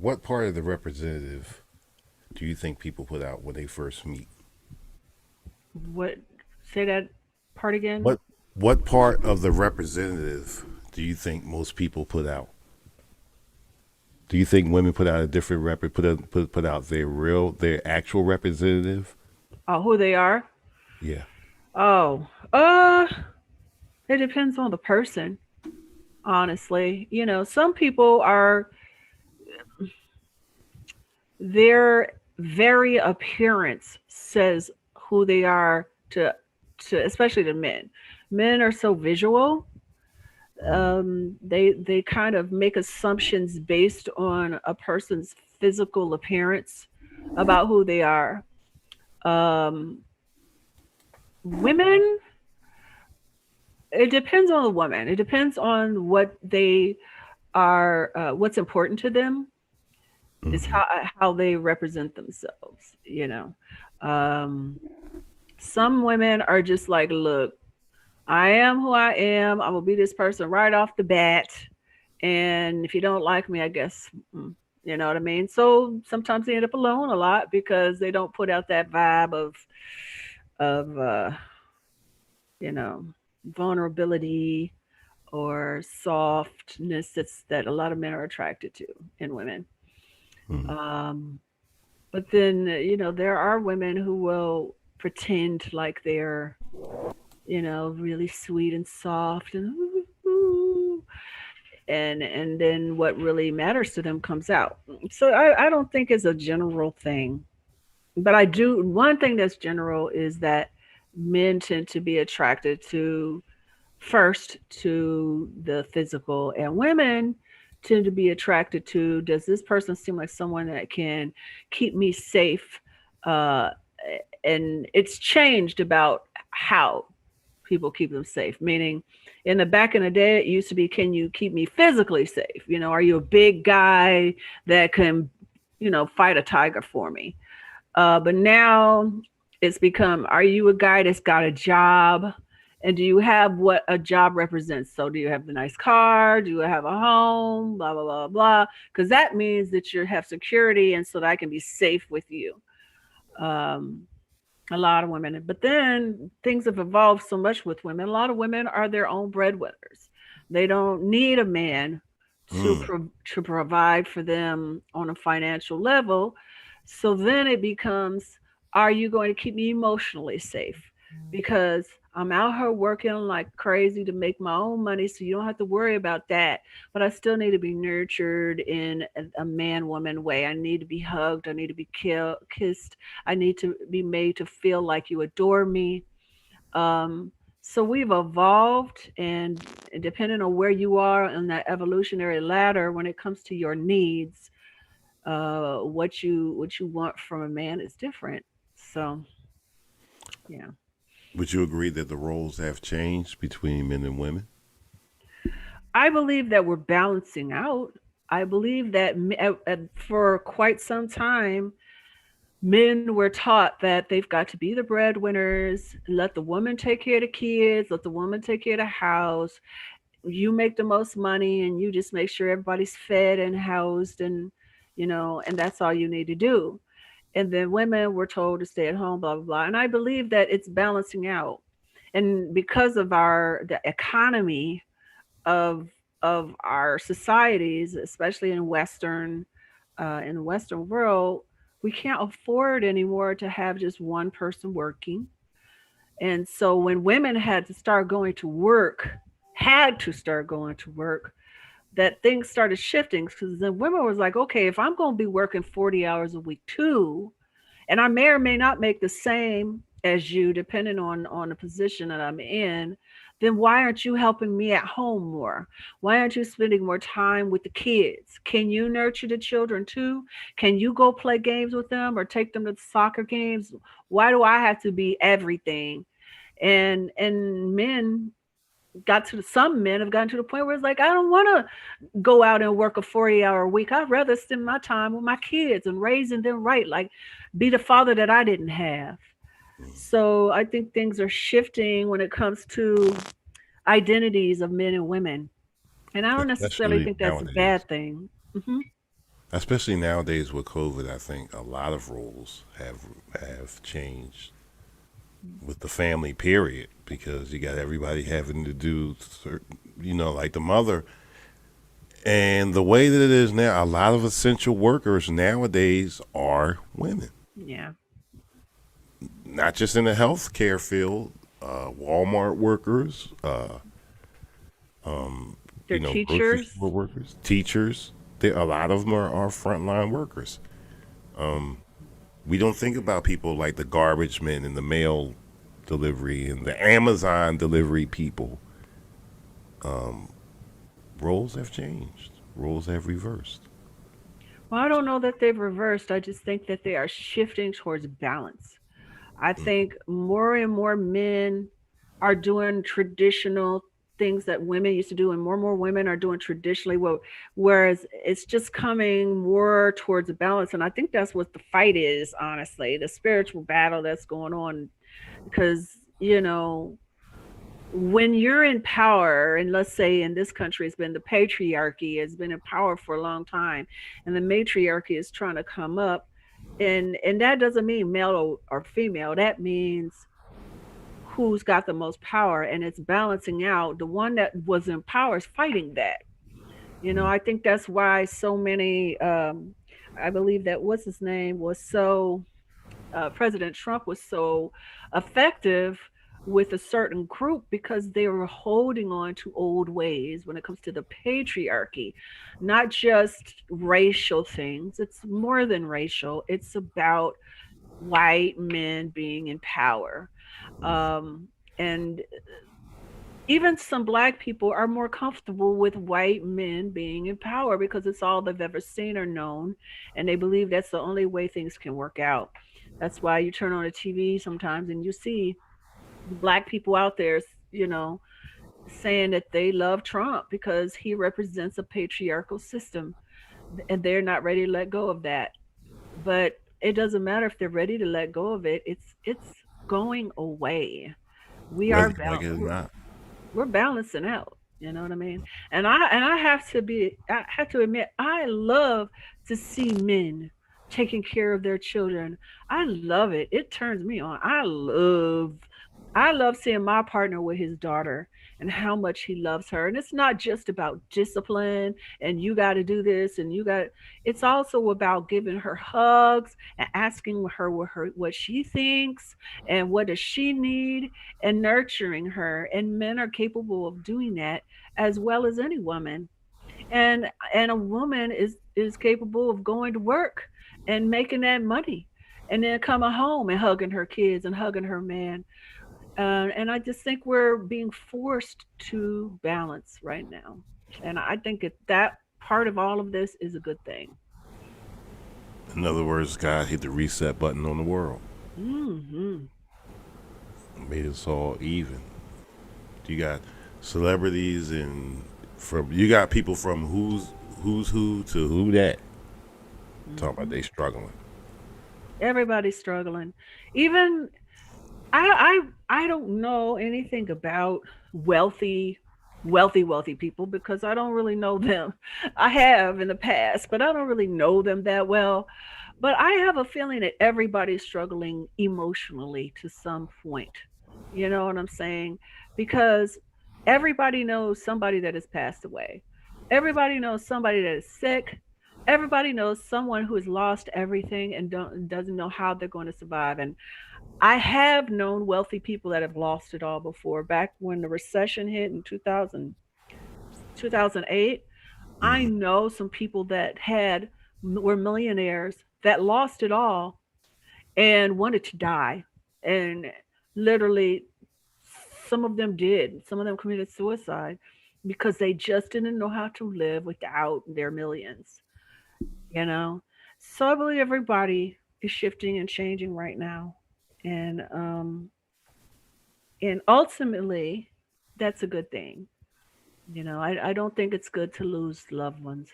what part of the representative do you think people put out when they first meet? What? Say that part again. What part of the representative do you think most people put out? Do you think women put out a different put out their actual representative? Oh, who they are? Yeah. Oh, it depends on the person. Honestly, some people are, their very appearance says who they are to especially the men. Men are so visual. They kind of make assumptions based on a person's physical appearance about who they are. Women It depends on the woman. It depends on what they are, what's important to them is Mm-hmm. how they represent themselves. Some women are just like, look, I am who I am. I'm gonna be this person right off the bat, and if you don't like me, I guess you know what I mean. So sometimes they end up alone a lot because they don't put out that vibe of you know vulnerability or softness that a lot of men are attracted to in women. Mm. Um, but then there are women who will pretend like they're really sweet and soft and and then what really matters to them comes out. So I don't think it's a general thing, but I do. One thing that's general is that men tend to be attracted to first to the physical, and women tend to be attracted to, does this person seem like someone that can keep me safe? uh, and it's changed about how people keep them safe, meaning in the back in the day it used to be, can you keep me physically safe? Are you a big guy that can fight a tiger for me? But now it's become, are you a guy that's got a job? And do you have what a job represents? So do you have the nice car? Do you have a home? Blah, blah, blah, blah. Because that means that you have security and so that I can be safe with you. Um, a lot of women. But then things have evolved so much with women. A lot of women are their own breadwinners. They don't need a man to Mm. to provide for them on a financial level. So then it becomes, are you going to keep me emotionally safe? Because I'm out here working like crazy to make my own money, so you don't have to worry about that. But I still need to be nurtured in a man woman way. I need to be hugged. I need to be kissed. I need to be made to feel like you adore me. Um, so we've evolved, and depending on where you are on that evolutionary ladder, when it comes to your needs, what you want from a man is different. So yeah, Would you agree that the roles have changed between men and women? I believe that we're balancing out. I believe that for quite some time, men were taught that they've got to be the breadwinners, let the woman take care of the kids, let the woman take care of the house. You make the most money and you just make sure everybody's fed and housed, and that's all you need to do. And then women were told to stay at home, blah blah blah. And I believe that it's balancing out. And because of the economy of our societies, especially in the Western world, we can't afford anymore to have just one person working. And so when women had to start going to work, that things started shifting because then women was like, okay, if I'm going to be working 40 hours a week too, and I may or may not make the same as you, depending on the position that I'm in, then why aren't you helping me at home more? Why aren't you spending more time with the kids? Can you nurture the children too? Can you go play games with them or take them to soccer games? Why do I have to be everything? And some men have gotten to the point where it's like, I don't want to go out and work a 40-hour week. I'd rather spend my time with my kids and raising them right, like be the father that I didn't have. So I think things are shifting when it comes to identities of men and women. And I don't necessarily Especially think that's a nowadays. bad thing. Hmm. Especially nowadays with COVID, I think a lot of roles have changed with the family period because you got everybody having to do certain, like the mother. And the way that it is now, a lot of essential workers nowadays are women, Yeah. not just in the healthcare field. Walmart workers, They're grocery teachers. store workers, teachers. A lot of them are frontline workers. We don't think about people like the garbage men and the mail delivery and the Amazon delivery people. Roles have changed. Roles have reversed. Well, I don't know that they've reversed. I just think that they are shifting towards balance. I think more and more men are doing traditional things that women used to do, and more women are doing traditionally. Whereas it's just coming more towards a balance, and I think that's what the fight is. Honestly, the spiritual battle that's going on, because when you're in power, and let's say in this country it's been the patriarchy has been in power for a long time, and the matriarchy is trying to come up, and that doesn't mean male or female. That means who's got the most power, and it's balancing out. The one that was in power is fighting that. I think that's why so many, I believe that what's his name was so President Trump was so effective with a certain group, because they were holding on to old ways when it comes to the patriarchy, not just racial things. It's more than racial. It's about white men being in power. And even some black people are more comfortable with white men being in power because it's all they've ever seen or known, and they believe that's the only way things can work out. That's why you turn on the TV sometimes and you see black people out there, you know, saying that they love Trump because he represents a patriarchal system, and they're not ready to let go of that. But it doesn't matter if they're ready to let go of it. It's going away. We whether are you like it or not. we're balancing out. You know what I mean? And I have to admit, I love to see men taking care of their children. I love it. It turns me on. I love seeing my partner with his daughter and how much he loves her. And it's not just about discipline and you got to do this and it's also about giving her hugs and asking her what she thinks and what does she need, and nurturing her. And men are capable of doing that as well as any woman. And a woman is capable of going to work and making that money, and then coming home and hugging her kids and hugging her man. And I just think we're being forced to balance right now. And I think that part of all of this is a good thing. In other words, God hit the reset button on the world, Hmm. made us all even. You got celebrities and from you got people from who's who to who that. Talking about they struggling. Everybody's struggling. Even I don't know anything about wealthy wealthy people because I don't really know them. I have in the past, but I don't really know them that well. But I have a feeling that everybody's struggling emotionally to some point. You know what I'm saying? Because everybody knows somebody that has passed away. Everybody knows somebody that is sick. Everybody knows someone who has lost everything and doesn't know how they're going to survive. And I have known wealthy people that have lost it all before. Back when the recession hit in 2008, I know some people that were millionaires that lost it all and wanted to die. And literally, some of them did. Some of them committed suicide because they just didn't know how to live without their millions, you know? So I believe everybody is shifting and changing right now. And and ultimately that's a good thing. I don't think it's good to lose loved ones.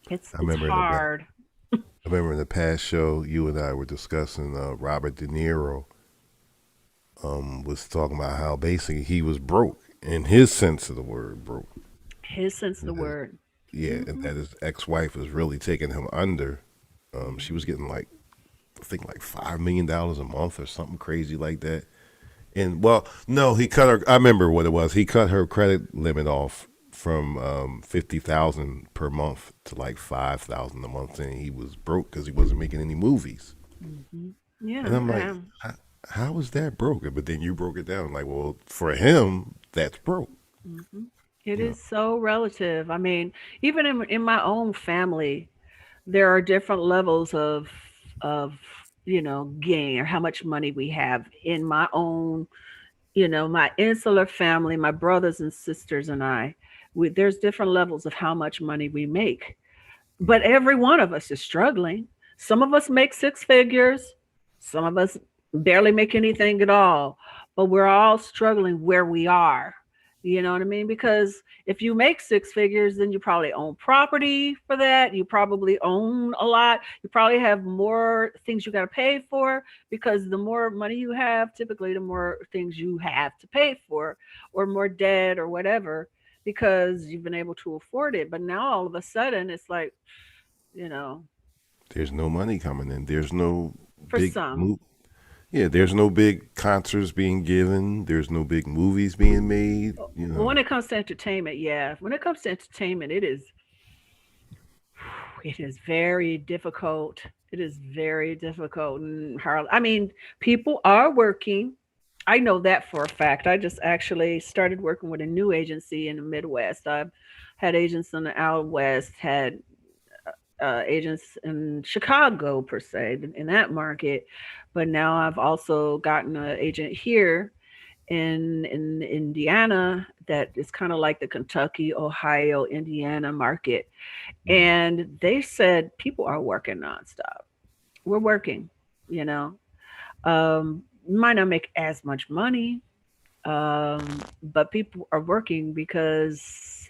it's I it's remember in the ba- hard. I remember in the past show you and I were discussing Robert De Niro was talking about how basically he was broke in his sense of the word broke. His sense of the And that, word. yeah, and that his ex-wife was really taking him under. She was getting like I think like $5 million a month or something crazy like that. And well, no, he cut her. I remember what it was. He cut her credit limit off from 50,000 per month to like 5,000 a month, and he was broke because he wasn't making any movies. Hmm. And Yeah. I'm like, how is that broke? But then you broke it down like, well, for him, that's broke. Hmm. It You know, is so relative. I mean, even in my own family, there are different levels of gain, or how much money we have in my own, my insular family, my brothers and sisters and there's different levels of how much money we make. But every one of us is struggling. Some of us make six figures, some of us barely make anything at all. but we're all struggling where we are. You know what I mean? Because if you make six figures, then you probably own property for that. You probably own a lot. You probably have more things you got to pay for, because the more money you have, typically the more things you have to pay for, or more debt or whatever, because you've been able to afford it. But now all of a sudden it's like, you know, There's no money coming in. There's no for big some. move. Yeah, there's no big concerts being given. There's no big movies being made. You Well, when know, it comes to entertainment, yeah. When it comes to entertainment, it is very difficult. It is very difficult. And I mean, people are working. I know that for a fact. I just actually started working with a new agency in the Midwest. I've had agents in the out west, had agents in Chicago per se, in that market, but now I've also gotten an agent here in Indiana that is kind of like the Kentucky, Ohio, Indiana market. And they said people are working nonstop. We're working, you know. Might not make as much money, but people are working because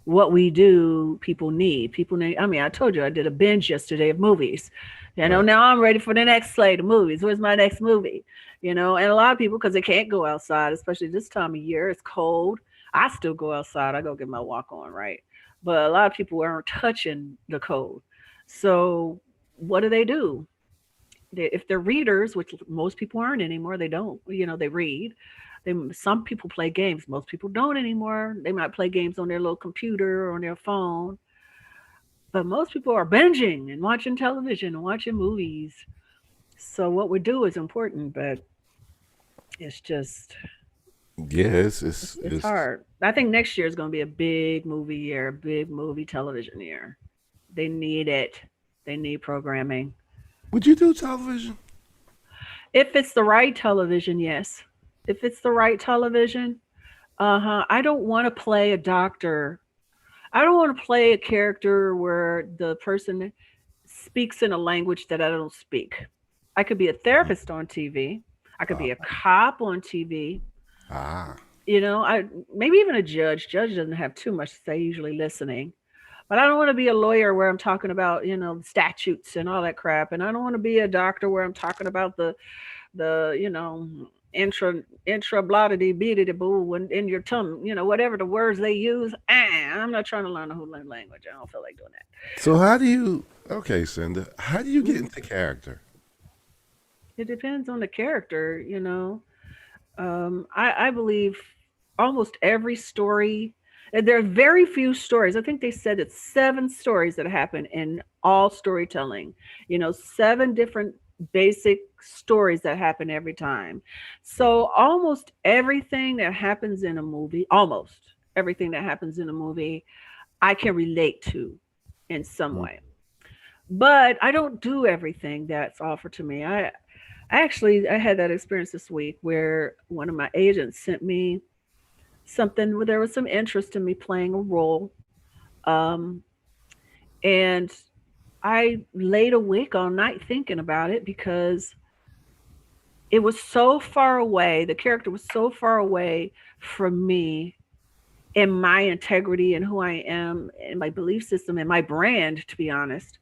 what we do, people need. People need. I mean, I told you I did a binge yesterday of movies. You know, right? now I'm ready for the next slate of movies. Where's my next movie? You know, and a lot of people, because they can't go outside, especially this time of year, it's cold. I still go outside. I go get my walk on, right? But a lot of people aren't touching the cold. So what do they do? If they're readers, which most people aren't anymore, they don't. You know, they read. Some people play games. Most people don't anymore. They might play games on their little computer or on their phone, but most people are binging and watching television and watching movies. So what we do is important, but it's just Yeah, it's hard. I think next year is going to be a big movie year, a big movie television year. They need it. They need programming. Would you do television? If it's the right television, yes. If it's the right television, uh-huh. I don't want to play a doctor. I don't want to play a character where the person speaks in a language that I don't speak. I could be a therapist on TV. I could Uh, be a cop on TV. ah, You know, I maybe even a judge. Judge doesn't have too much to say, usually listening. But I don't want to be a lawyer where I'm talking about, statutes and all that crap. And I don't want to be a doctor where I'm talking about the intra blottity beatity boo in your tongue, whatever the words they use. I'm not trying to learn a whole new language. I don't feel like doing that. so how do you? Okay, Cinda, how do you get Mhm. into character? It depends on the character. I believe almost every story, and there are very few stories. I think they said it's 7 stories that happen in all storytelling. 7 different basic stories that happen every time. So almost everything that happens in a movie, I can relate to in some Mm. way. But I don't do everything that's offered to me. I had that experience this week where one of my agents sent me something where there was some interest in me playing a role. Um, and I laid awake all night thinking about it because it was so far away. The character was so far away from me and my integrity and who I am and my belief system and my brand, to be honest,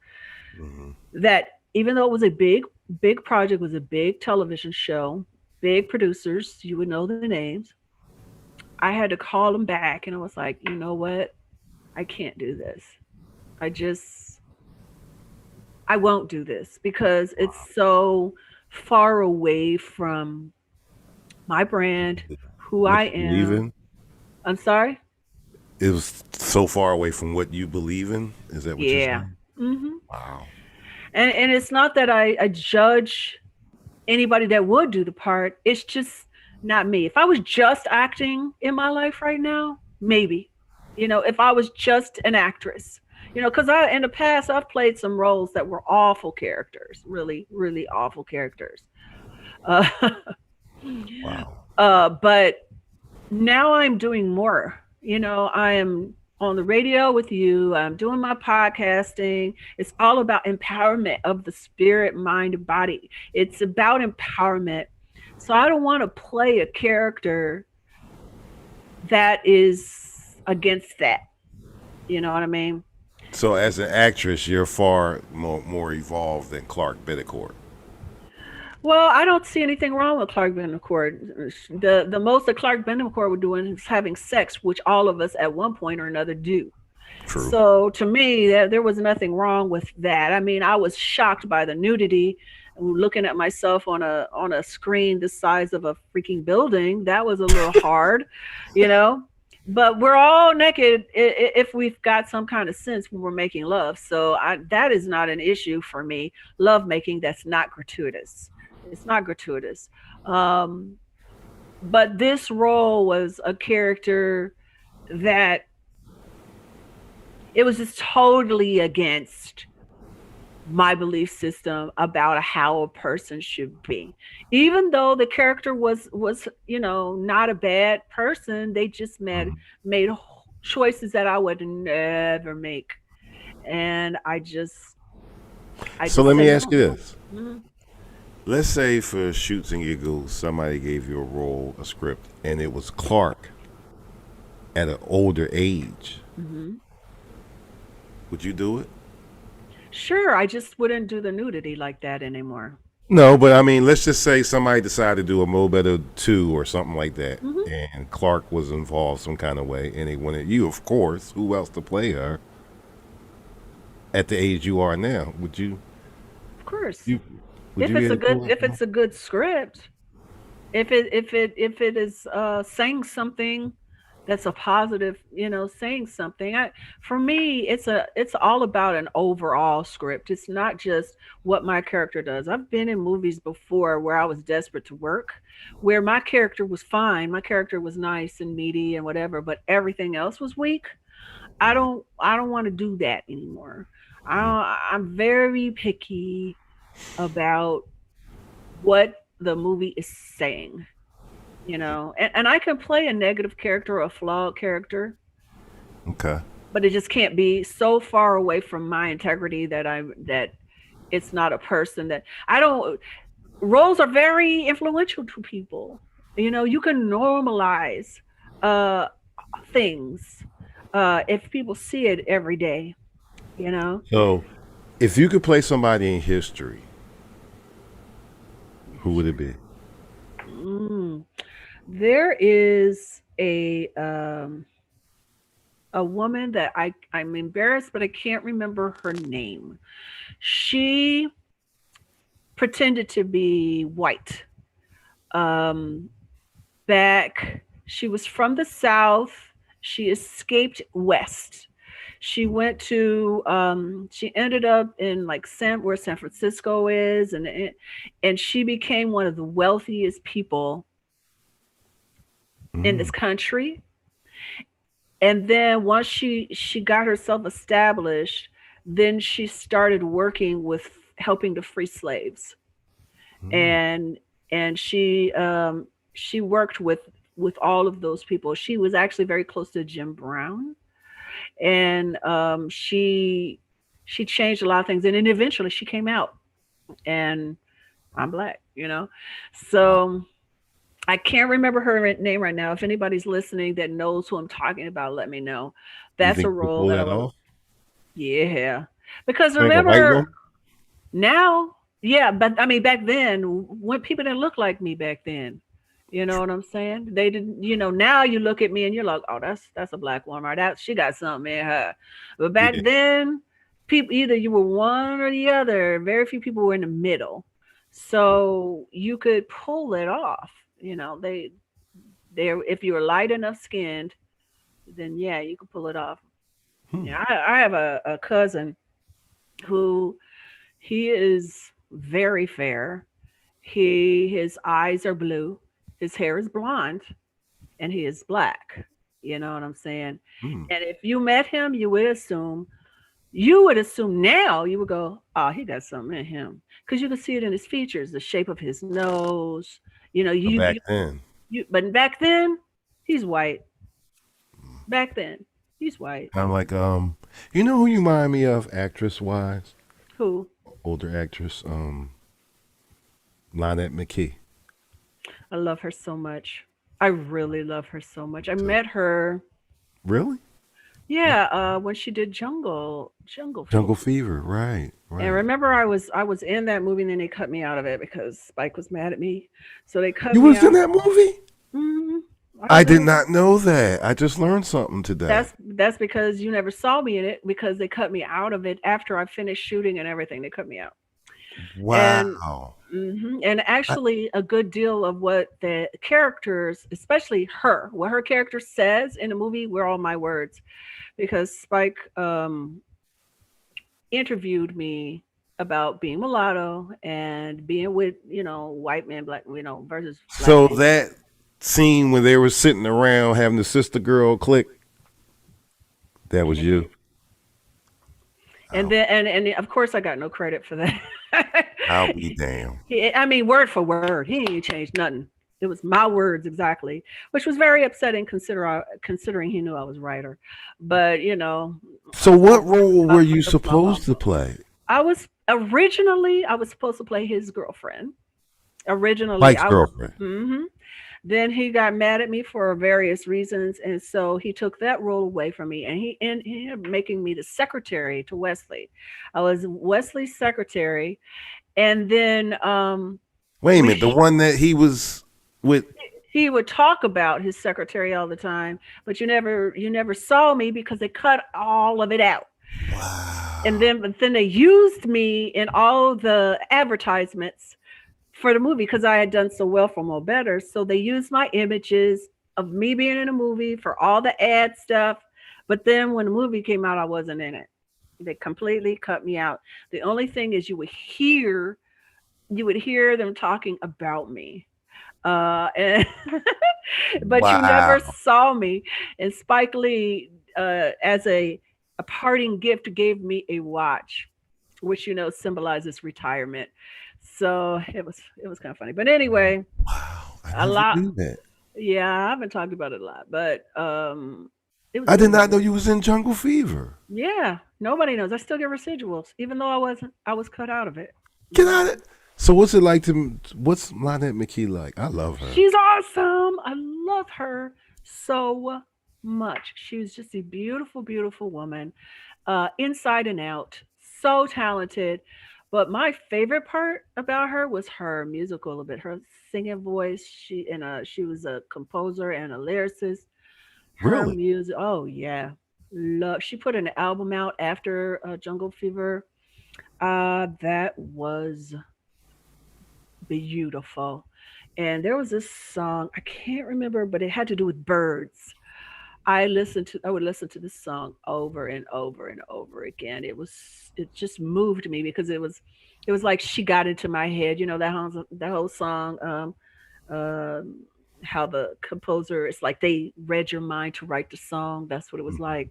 Hmm. that even though it was a big, big project, was a big television show, big producers, you would know the names. I had to call them back and I was like, you know what? I can't do this. I just, I won't do this because it's so far away from my brand, who What I you believe am. in? I'm sorry? It was so far away from what you believe in. Is that what you're Yeah. saying? hmm Wow. And it's not that I judge anybody that would do the part. It's just not me. If I was just acting in my life right now, maybe. If I was just an actress. Because I in the past I've played some roles that were awful characters, really, really awful characters. Uh, Wow. but now I'm doing more. I am on the radio with you. I'm doing my podcasting. It's all about empowerment of the spirit, mind, and body. It's about empowerment So I don't want to play a character that is against that. You know what I mean? So as an actress, you're far more evolved than Clark Bittercourt. Well, I don't see anything wrong with Clark Benacourt. The most that Clark Benacourt would do is having sex, which all of us at one point or another do. True. So to me, there was nothing wrong with that. I mean, I was shocked by the nudity. Looking at myself on a screen the size of a freaking building, that was a little hard, you know. But we're all naked if we've got some kind of sense when we're making love. So that is not an issue for me. Love making that's not gratuitous. It's not gratuitous. But this role was a character that it was just totally against my belief system about how a person should be. Even though the character was not a bad person, they just made choices that I would never make. And so let me ask you this. Mm-hmm. Let's say for shoots and giggles, somebody gave you a role, a script, and it was Clark at an older age. Mm-hmm. Would you do it? Sure, I just wouldn't do the nudity like that anymore. No, but I mean, let's just say somebody decided to do a Mo Better 2 or something like that, and Clark was involved some kind of way, and they wanted you, of course, who else to play her at the age you are now? Would you? Of course. If it's a good script, if it is saying something that's a positive, saying something. For me, it's all about an overall script. It's not just what my character does. I've been in movies before where I was desperate to work, where my character was fine, my character was nice and meaty and whatever, but everything else was weak. I don't want to do that anymore. I'm very picky about what the movie is saying. And I can play a negative character or a flawed character. Okay. But it just can't be so far away from my integrity that it's not a person that roles are very influential to people. You can normalize things if people see it every day, So if you could play somebody in history, who would it be? There is a woman that I'm embarrassed, but I can't remember her name. She pretended to be white. She was from the South. She escaped West. She went to she ended up in like where San Francisco is, and she became one of the wealthiest people in this country. And then once she got herself established, then she started working with helping to free slaves. And she worked with all of those people. She was actually very close to Jim Brown. And she changed a lot of things. And then eventually she came out, and I'm Black, So I can't remember her name right now. If anybody's listening that knows who I'm talking about, let me know. That's a role that off? Yeah. Because remember now, yeah, but I mean back then, when people didn't look like me back then. You know what I'm saying? They didn't, now you look at me and you're like, oh, that's a Black woman, or she got something in her. But back then, people, either you were one or the other. Very few people were in the middle. So you could pull it off. If you were light enough skinned, then yeah, you could pull it off. Yeah, I have a cousin who he is very fair. His eyes are blue, his hair is blonde, and he is Black. You know what I'm saying? And if you met him, you would assume now, you would go, oh, he got something in him, because you can see it in his features, the shape of his nose. But back then, he's white. Back then, he's white. I'm like, who you remind me of, actress wise? Who? Older actress, Lynette McKee. I love her so much. I really love her so much. I met her, Really? yeah, when she did Jungle Jungle Fever. Fever, right, And right. remember, I was in that movie, and then they cut me out of it because Spike was mad at me, so they cut You me was in out. that movie? hmm I I was in did it. not know that. I just learned something today. That's because you never saw me in it because they cut me out of it after I finished shooting and everything. They cut me out. And Wow. and I, actually a good deal of what the characters, especially her, what her character says in the movie were all my words because Spike interviewed me about being mulatto and being with, white man, black, versus black so man. that scene when they were sitting around having the sister girl click, that was you. And I'll, then and of course I got no credit for that. I'll be damned. I mean, word for word, he ain't changed nothing. It was my words exactly, which was very upsetting considering he knew I was writer. But So, what role I were you the fluff supposed off to of him. play? I was supposed to play his girlfriend. Originally, Mike's I was. girlfriend. Then he got mad at me for various reasons, and so he took that role away from me, and he ended up making me the secretary to Wesley. I was Wesley's secretary, and then Wait a we minute, the one that he was with. he would talk about his secretary all the time, but you never saw me because they cut all of it out. And Wow. then they used me in all the advertisements for the movie because I had done so well for Mo Better. So they used my images of me being in a movie for all the ad stuff. But then when the movie came out, I wasn't in it. They completely cut me out. The only thing is you would hear them talking about me. And but you never Wow. saw me. And Spike Lee, as a parting gift, gave me a watch, which symbolizes retirement. So it was kind of funny. But anyway, Wow. I a never lot. knew that. Yeah, I haven't talked about it a lot, but it was I it did was not know you was in Jungle Fever. yeah. Nobody knows. I still get residuals, even though I wasn't. I was cut out of it. Get out of it. So, what's it like to? What's Lynette McKee like? I love her. She's awesome. I love her so much. She was just a beautiful, beautiful woman, inside and out. So talented. But my favorite part about her was her musical a bit, her singing voice. She was a composer and a lyricist. Her Really? music, oh yeah, love. She put an album out after Jungle Fever. That was beautiful. And there was this song, I can't remember, but it had to do with birds. I would listen to this song over and over and over again. It just moved me because it was like she got into my head, that whole song, um how the composer, it's like they read your mind to write the song. That's what it was like.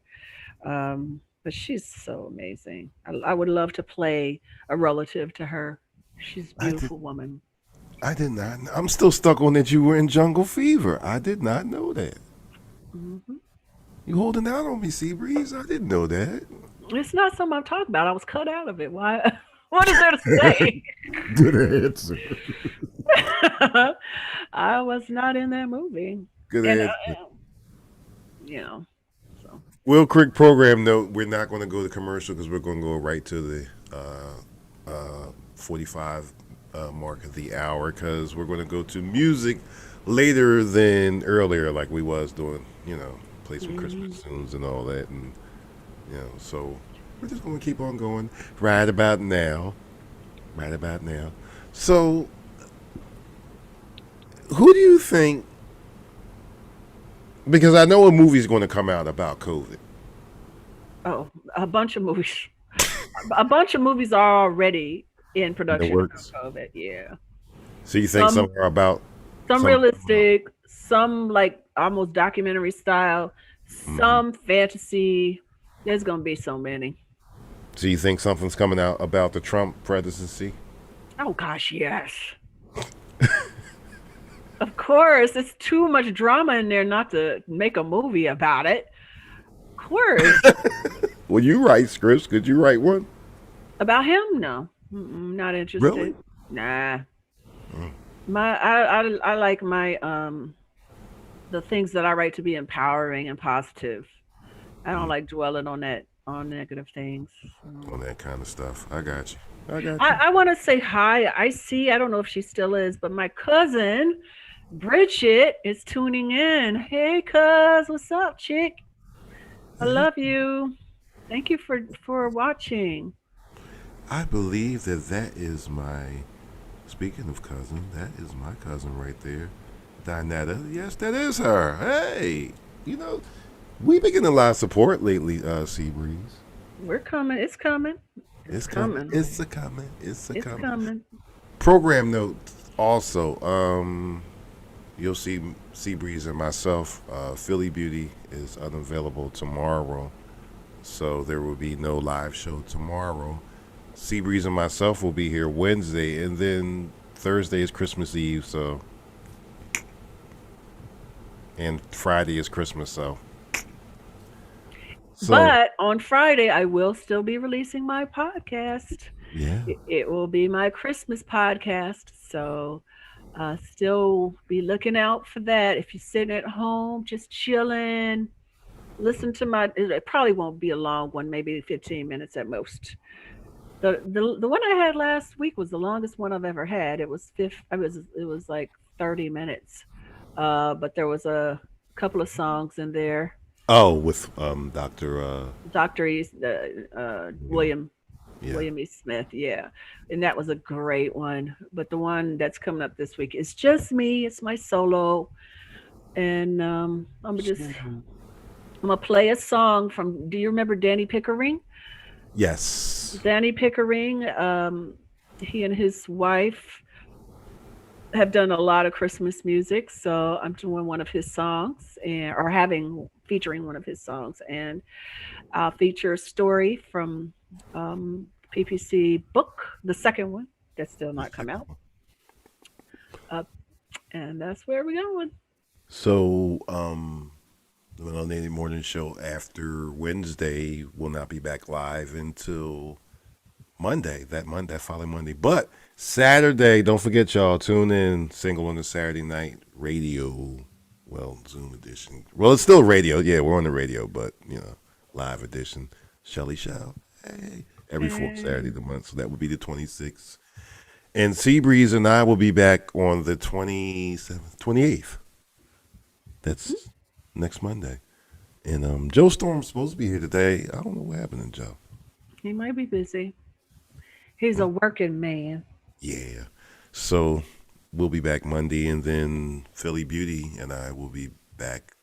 But she's so amazing. I would love to play a relative to her. She's a I did. beautiful woman. I did not. I'm still stuck on that you were in Jungle Fever. I did not know that. hmm You holding out on me, Seabreeze? I didn't know that. It's not something I'm talking about. I was cut out of it. Why? What is there to say? Good answer. I was not in that movie, Good and answer. you know, so Real quick program note: we're not going to go to commercial because we're going to go right to the 45 mark of the hour because we're going to go to music later than earlier, like we was doing. Play some Christmas tunes and all that, and so we're just going to keep on going right about now. Right about now. So, who do you think? Because I know a movie's going to come out about COVID. oh, a bunch of movies. A bunch of movies are already in In the production about works. COVID. Yeah, So you think some some are about some some? realistic, some like almost documentary style, Mhm. some fantasy. There's gonna be so many. So you think something's coming out about the Trump presidency? Oh gosh, yes. Of course, it's too much drama in there not to make a movie about it. Of course. Well, you write scripts. Could you write one? About him? No. Not interested. Really? Nah. I like my the things that I write to be empowering and positive. I don't like dwelling on negative things. So. On that kind of stuff. I got you. I got you. I want to say hi. I don't know if she still is, but my cousin Bridget is tuning in. Hey, cuz, what's up, chick? I love you. Thank you for watching. I believe that is my. Speaking of cousin, that is my cousin right there, Dinetta. Yes, that is her. Hey, you know, we've been getting a lot of support lately, Seabreeze. We're coming. It's coming. It's coming. coming. It's a coming. It's a It's coming. coming. Program notes also. You'll see Seabreeze and myself. Philly Beauty is unavailable tomorrow, so there will be no live show tomorrow. Seabreeze and myself will be here Wednesday, and then Thursday is Christmas Eve, so and Friday is Christmas, so. But on Friday, I will still be releasing my podcast. Yeah. It will be my Christmas podcast. So still be looking out for that. If you're sitting at home, just chilling, listen to it probably won't be a long one, maybe 15 minutes at most. The one I had last week was the longest one I've ever had. It was like 30 minutes. But there was a couple of songs in there. Oh, with Dr. William Yeah. William E. Smith, yeah. And that was a great one. But the one that's coming up this week is just me. It's my solo. And I'm gonna play a song from, do you remember Danny Pickering? Yes. Danny Pickering, he and his wife have done a lot of Christmas music, so I'm doing one of his songs featuring one of his songs, and I'll feature a story from PPC book, the second one that's still not come out, and that's where we're going. So, the Melanated Morning Show after Wednesday will not be back live until Monday, that following Monday. But Saturday, don't forget, y'all, tune in, Single on the Saturday Night Radio, Zoom edition. Well, it's still radio. Yeah, we're on the radio, but, live edition. Shelly Show. Hey. Every fourth Saturday of the month. So that would be the 26th. And Seabreeze and I will be back on the 27th, 28th. That's next Monday. And Joe Storm's supposed to be here today. I don't know what happened to Joe. He might be busy. He's a working man. Yeah. So we'll be back Monday, and then Philly Beauty and I will be back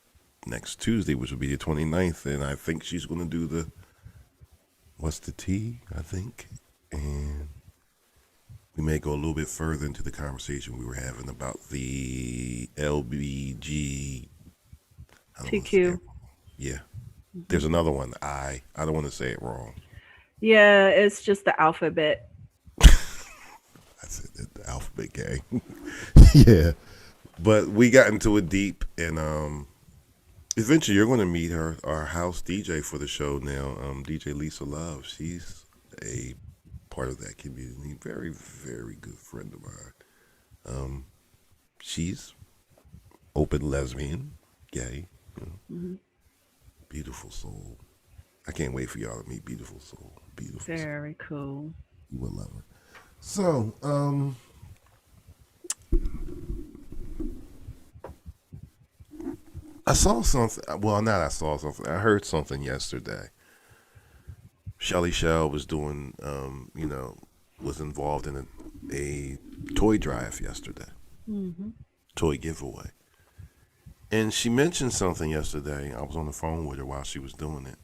next Tuesday, which will be the 29th. And I think she's going to do the What's the Tea, I think. And we may go a little bit further into the conversation we were having about the LBG. TQ. Yeah. There's another one. I don't want to say it wrong. Yeah, it's just the alphabet. That's it, the alphabet gang. Yeah. But we got into it deep, and eventually you're going to meet our house DJ for the show now, DJ Lisa Love. She's a part of that community. Very, very good friend of mine. She's open lesbian, gay, beautiful soul. I can't wait for y'all to meet beautiful soul. Beautiful. Very cool. You will love her. So, I saw something. Well, not I saw something. I heard something yesterday. Shelly Shell was doing, was involved in a toy drive yesterday. Mm-hmm. Toy giveaway. And she mentioned something yesterday. I was on the phone with her while she was doing it.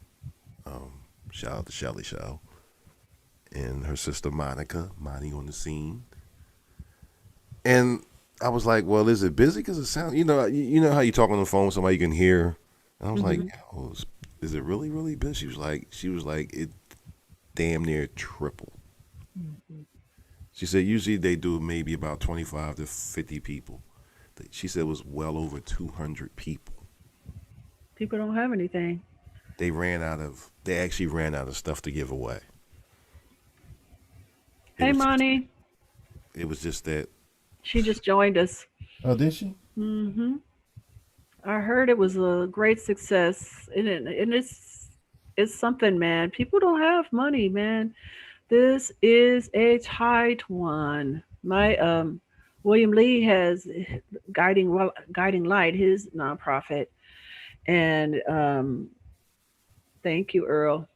Shout out to Shelly Shell. And her sister Monica, Monty on the scene. And I was like, well, is it busy? Because it sounds, you know how you talk on the phone with somebody you can hear. And I was like, oh, is it really, really busy? She was like, it damn near triple. Mm-hmm. She said usually they do maybe about 25 to 50 people. She said it was well over 200 people. People don't have anything. They actually ran out of stuff to give away. Hey, Monty. It was just that She just joined us. Oh, did she? Hmm. I heard it was a great success, and it's something, man. People don't have money, man. This is a tight one. My William Lee has guiding light, his nonprofit, and thank you, Earl.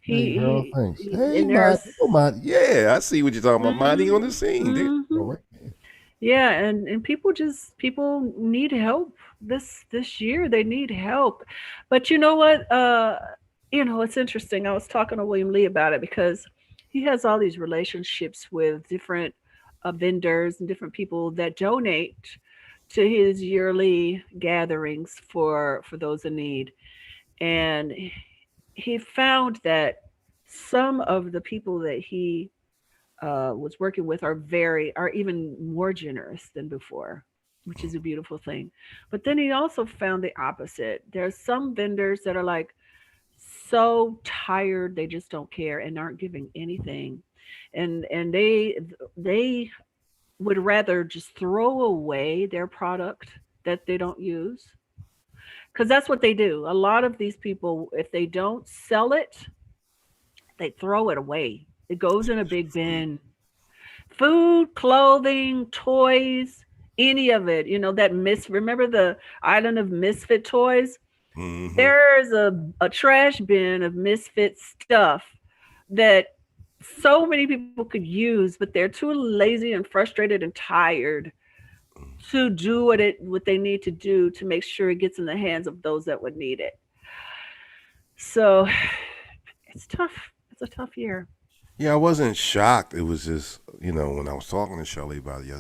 Hey, Earl, thanks. Hey, And there's Monty. Oh, Monty. Yeah, I see what you're talking about. Monty on hmm the scene. All hmm right. yeah, and people need help this year. They need help, but you know what? It's interesting. I was talking to William Lee about it because he has all these relationships with different vendors and different people that donate to his yearly gatherings for those in need. And he found that some of the people that he was working with are even more generous than before, which is a beautiful thing. But then he also found the opposite. There's some vendors that are like so tired they just don't care and aren't giving anything, and they would rather just throw away their product that they don't use, because that's what they do. A lot of these people, if they don't sell it, they throw it away. It goes in a big bin. Food, clothing, toys, any of it. Remember the island of misfit toys? Mm-hmm. There's a trash bin of misfit stuff that so many people could use, but they're too lazy and frustrated and tired to do what they need to do to make sure it gets in the hands of those that would need it. So it's tough. It's a tough year. Yeah, I wasn't shocked. It was just, when I was talking to Shelly about it,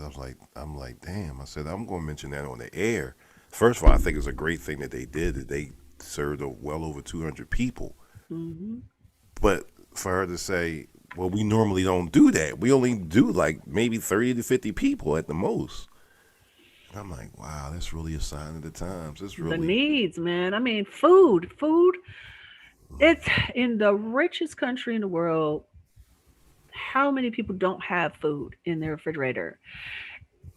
I'm like, damn. I said, I'm going to mention that on the air. First of all, I think it's a great thing that they did. That they served well over 200 people. Hmm. But for her to say, well, we normally don't do that. We only do like maybe 30 to 50 people at the most. And I'm like, wow, that's really a sign of the times. It's The really. needs, man. I mean, food. It's in the richest country in the world. How many people don't have food in their refrigerator?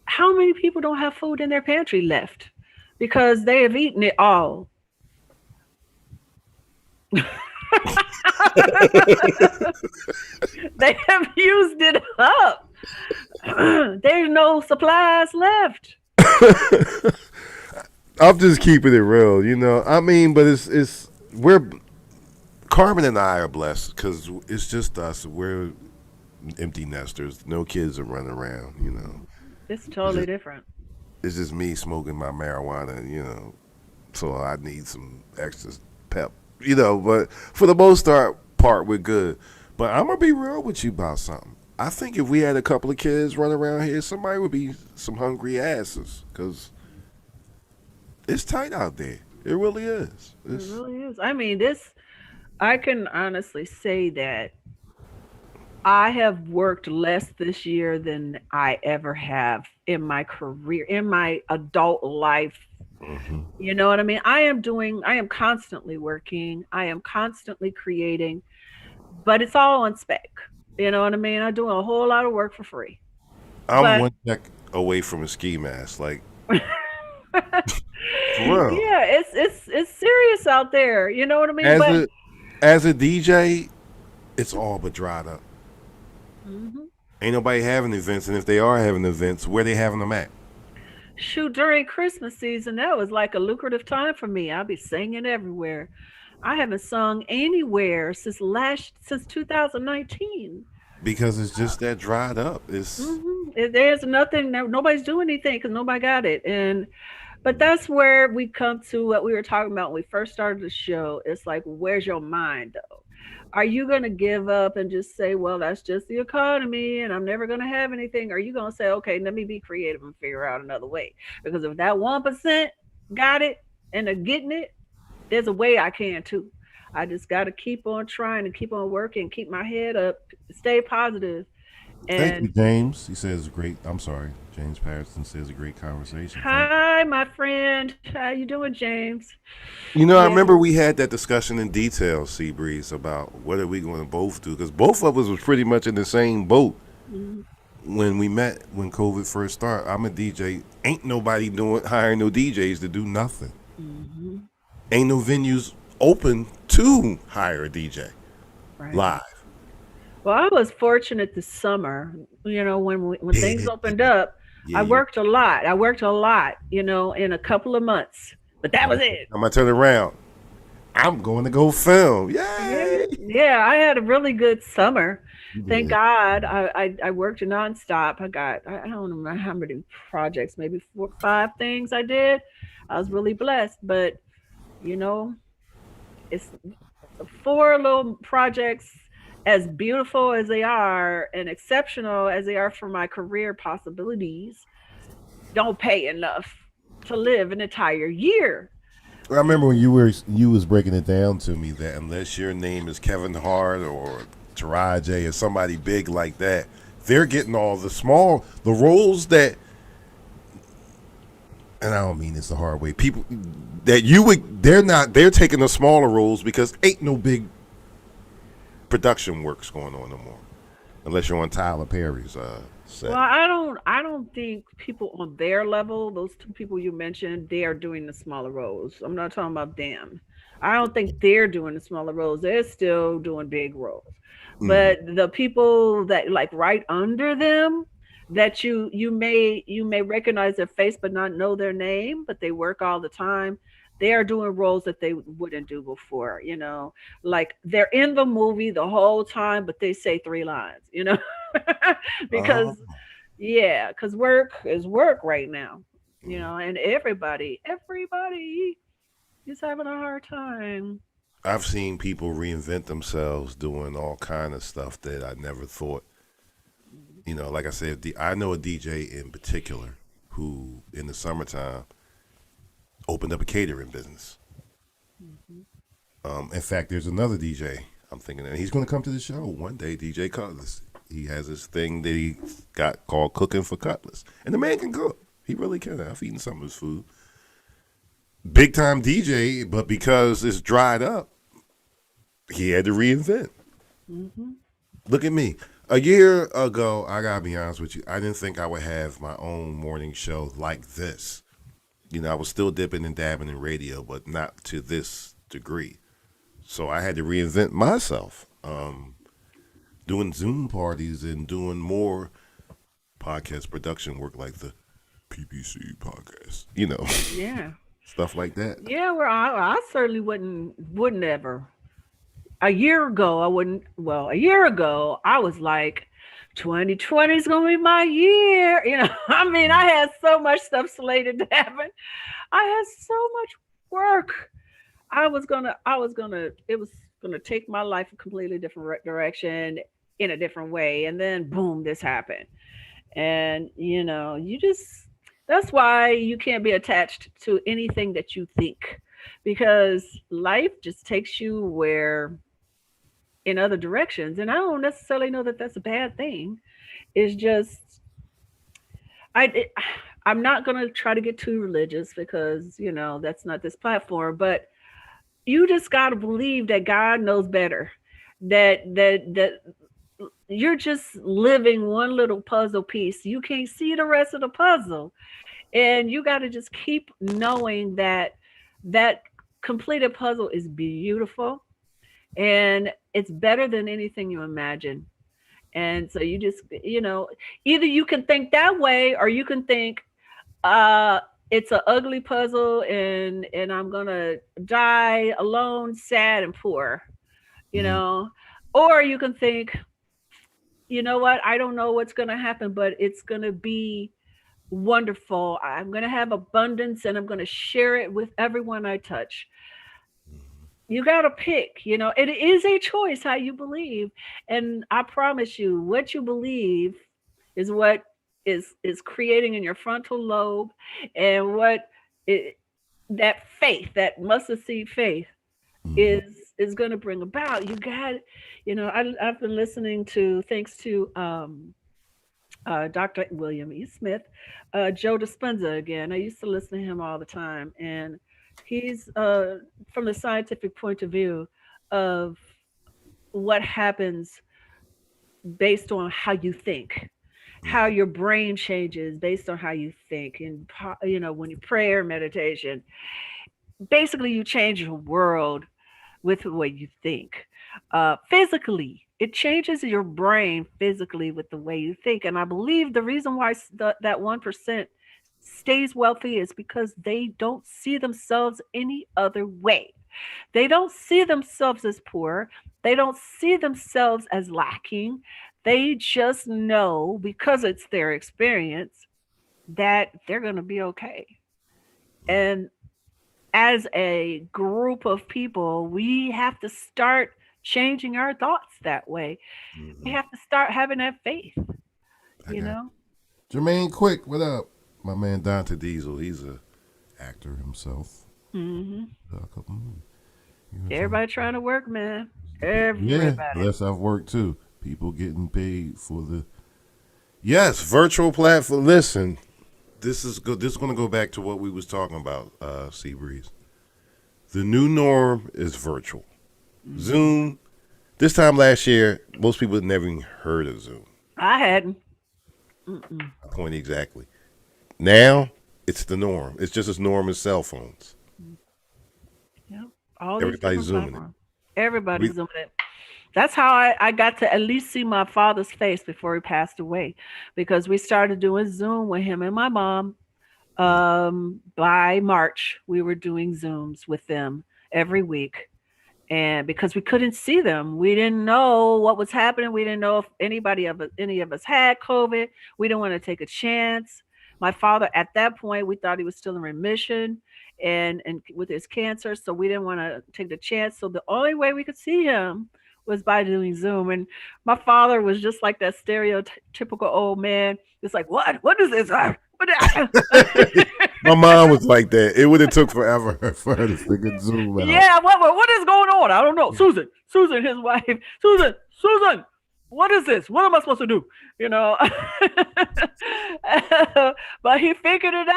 How many people don't have food in their pantry left because they have eaten it all? They have used it up. There's no supplies left. I'm just keeping it real. I mean, but we're Carmen and I are blessed because it's just us. We're empty nesters. No kids are running around. It's totally different. It's just me smoking my marijuana. So I need some extra pep. But for the most part, we're good. But I'm gonna be real with you about something. I think if we had a couple of kids running around here, somebody would be some hungry asses because it's tight out there. It really is. It really is. I mean, I can honestly say that I have worked less this year than I ever have in my career, in my adult life. Mm-hmm. You know what I mean? I am constantly working. I am constantly creating, but it's all on spec. You know what I mean? I do a whole lot of work for free. I'm But one check away from a ski mask. Like, for real. yeah, it's serious out there. You know what I mean? As But a as a DJ, it's all but dried up. mhm. Ain't nobody having events, and if they are having events, where they having them at? Shoot, during Christmas season, that was like a lucrative time for me. I'll be singing everywhere. I haven't sung anywhere since 2019. Because it's just that dried up. It's There's nothing. Nobody's doing anything because nobody got it. But that's where we come to what we were talking about when we first started the show. It's like, where's your mind though? Are you going to give up and just say, well, that's just the economy and I'm never going to have anything? Or are you going to say, okay, let me be creative and figure out another way? Because if that 1% got it and they're getting it, there's a way I can too. I just got to keep on trying and keep on working, keep my head up, stay positive. Thank you, And James. He says great. I'm sorry, James Patterson says a great conversation. hi, my friend. How you doing, James? I Yeah. remember we had that discussion in detail, Seabreeze, about what are we going to both do? Because both of us was pretty much in the same boat. Mhm. when we met, when COVID first started, I'm a DJ. Ain't nobody hiring no DJs to do nothing. Mm-hmm. Ain't no venues open to hire a DJ Right. live. Well, I was fortunate this summer, when things opened up, Yeah, I worked a lot. In a couple of months, but that was it. I'm gonna turn around. I'm going to go film. Yeah, Yay! yeah, I had a really good summer. Thank Yeah. God. I worked nonstop. I don't know how many projects, maybe 4 or 5 things I did. I was really blessed, but you know, it's 4 little projects, as beautiful as they are and exceptional as they are for my career possibilities, don't pay enough to live an entire year. I remember when you was breaking it down to me that unless your name is Kevin Hart or Taraji or somebody big like that, they're getting all the roles that, and I don't mean this the hard way, people that they're taking the smaller roles because ain't no big production works going on no more, unless you're on Tyler Perry's set. Well, I don't think people on their level, those 2 people you mentioned, they are doing the smaller roles. I'm not talking about them. I don't think they're doing the smaller roles. They're still doing big roles. But the people that like right under them, that you may recognize their face but not know their name, but they work all the time. They are doing roles that they wouldn't do before, like they're in the movie the whole time, but they say 3 lines. Because yeah, because work is work right now, and everybody is having a hard time. I've seen people reinvent themselves doing all kind of stuff that I never thought. Like I said, I know a DJ in particular who, in the summertime, opened up a catering business. In fact, there's another DJ I'm thinking that he's going to come to the show one day, DJ Cutlass. He has this thing that he got called Cooking for Cutlass. And the man can cook. He really can. I've eaten some of his food. Big time DJ, but because it's dried up, he had to reinvent. Mm-hmm. Look at me. A year ago, I got to be honest with you, I didn't think I would have my own morning show like this. I was still dipping and dabbing in radio, but not to this degree. So I had to reinvent myself, doing Zoom parties and doing more podcast production work like the PPC podcast, Yeah. stuff like that. Yeah, well, I certainly wouldn't ever. A year ago, I wouldn't. Well, a year ago, I was like, 2020 is gonna be my year. I mean, I had so much stuff slated to happen. I had so much work. It was gonna take my life a completely different direction in a different way, and then boom, this happened. And that's why you can't be attached to anything that you think, because life just takes you where in other directions. And I don't necessarily know that that's a bad thing. It's just I'm not going to try to get too religious, because that's not this platform, but you just got to believe that God knows better, that you're just living one little puzzle piece. You can't see the rest of the puzzle. And you got to just keep knowing that completed puzzle is beautiful and it's better than anything you imagine. And so you just, either you can think that way, or you can think, it's an ugly puzzle and I'm going to die alone, sad and poor, or you can think, you know what? I don't know what's going to happen, but it's going to be wonderful. I'm going to have abundance and I'm going to share it with everyone I touch. You got to pick, it is a choice how you believe. And I promise you, what you believe is what is creating in your frontal lobe, and that faith, that mustard seed faith, is going to bring about. You got, I've been listening to, thanks to Dr. William E. Smith, Joe Dispenza again. I used to listen to him all the time, and he's from the scientific point of view of what happens based on how you think. how your brain changes based on how you think, and when you pray or meditation, basically you change your world with the way you think. Physically, it changes your brain physically with the way you think. And I believe the reason why that 1% stays wealthy is because they don't see themselves any other way. They don't see themselves as poor. They don't see themselves as lacking. They just know, because it's their experience, that they're going to be okay. And as a group of people, we have to start changing our thoughts that way. We have to start having that faith, you know? Jermaine Quick, what up? My man Dante Diesel, he's a actor himself. Hmm. A couple movies. Everybody trying to work, man. Yeah, Everybody. that's I've worked too. People getting paid for the. Yes, virtual platform. Listen, this is good. This is going to go back to what we was talking about, Seabreeze. The new norm is virtual. Zoom. This time last year, most people had never even heard of Zoom. I hadn't. Mm-mm. Point exactly. Now it's the norm. It's just as norm as cell phones. Yep. All these Everybody's different zooming it. platforms. Everybody's zooming it. That's how I got to at least see my father's face before he passed away, because we started doing Zoom with him and my mom. By March, we were doing Zooms with them every week. And because we couldn't see them, we didn't know what was happening. We didn't know if any of us had COVID. We didn't want to take a chance. My father, at that point, we thought he was still in remission and with his cancer, so we didn't want to take the chance. So the only way we could see him was by doing Zoom. And my father was just like that stereotypical old man. It's like, what is this? My mom was like that. It would have took forever for her to figure Zoom out. Yeah, what is going on? I don't know. Susan, his wife. Susan, what is this? What am I supposed to do? But he figured it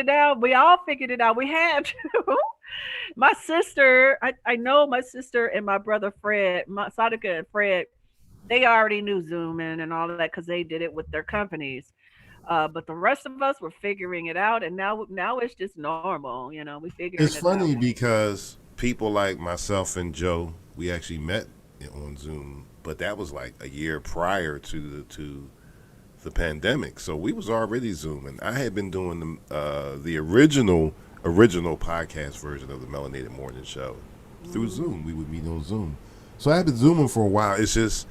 out. We all figured it out. We had to. My sister, I know my sister and my brother Fred, Sadika and Fred, they already knew Zoom and all of that because they did it with their companies. But the rest of us were figuring it out, and now it's just normal. We figured it out. It's funny because people like myself and Joe, we actually met on Zoom, but that was like a year prior to the pandemic. So we was already Zooming. I had been doing the original podcast version of the Melanated Morning Show through Zoom. We would meet on Zoom. So I had been Zooming for a while. It's just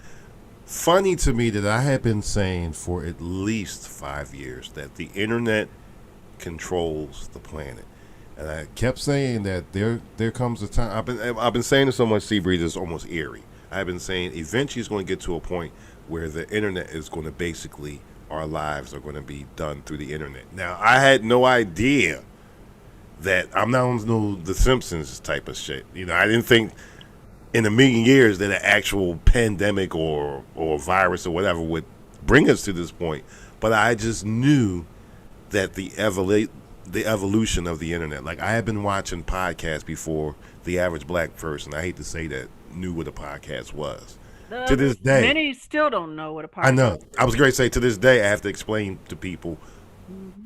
funny to me that I had been saying for at least 5 years that the internet controls the planet, and I kept saying that there comes a time. I've been saying this so much, Seabreeze, it's almost eerie. I've been saying eventually it's going to get to a point where the internet is going to basically, our lives are going to be done through the internet. Now, I had no idea that I'm not on no The Simpsons type of shit. I didn't think in a million years that an actual pandemic or virus or whatever would bring us to this point. But I just knew that the evolution of the internet. Like, I had been watching podcasts before the average black person, I hate to say that, knew what a podcast was. To this day, many still don't know what a podcast is. I know. I was going to say, to this day, I have to explain to people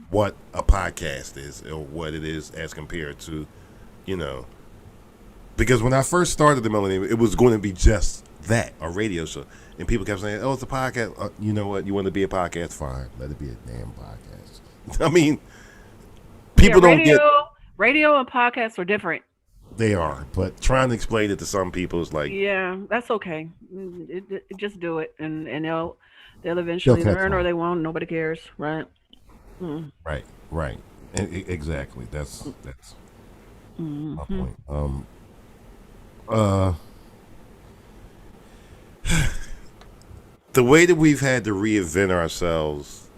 what a podcast is or what it is as compared to, because when I first started the Melanated, it was going to be just that, a radio show. And people kept saying, oh, it's a podcast. You know what? You want to be a podcast? Fine. Let it be a damn podcast. I mean, people don't get... Radio and podcasts are different. They are. But trying to explain it to some people is like... Yeah, that's okay. Just do it. And they'll eventually learn, or they won't. Nobody cares. Right? Mm. Right. Exactly. That's my point. The way that we've had to reinvent ourselves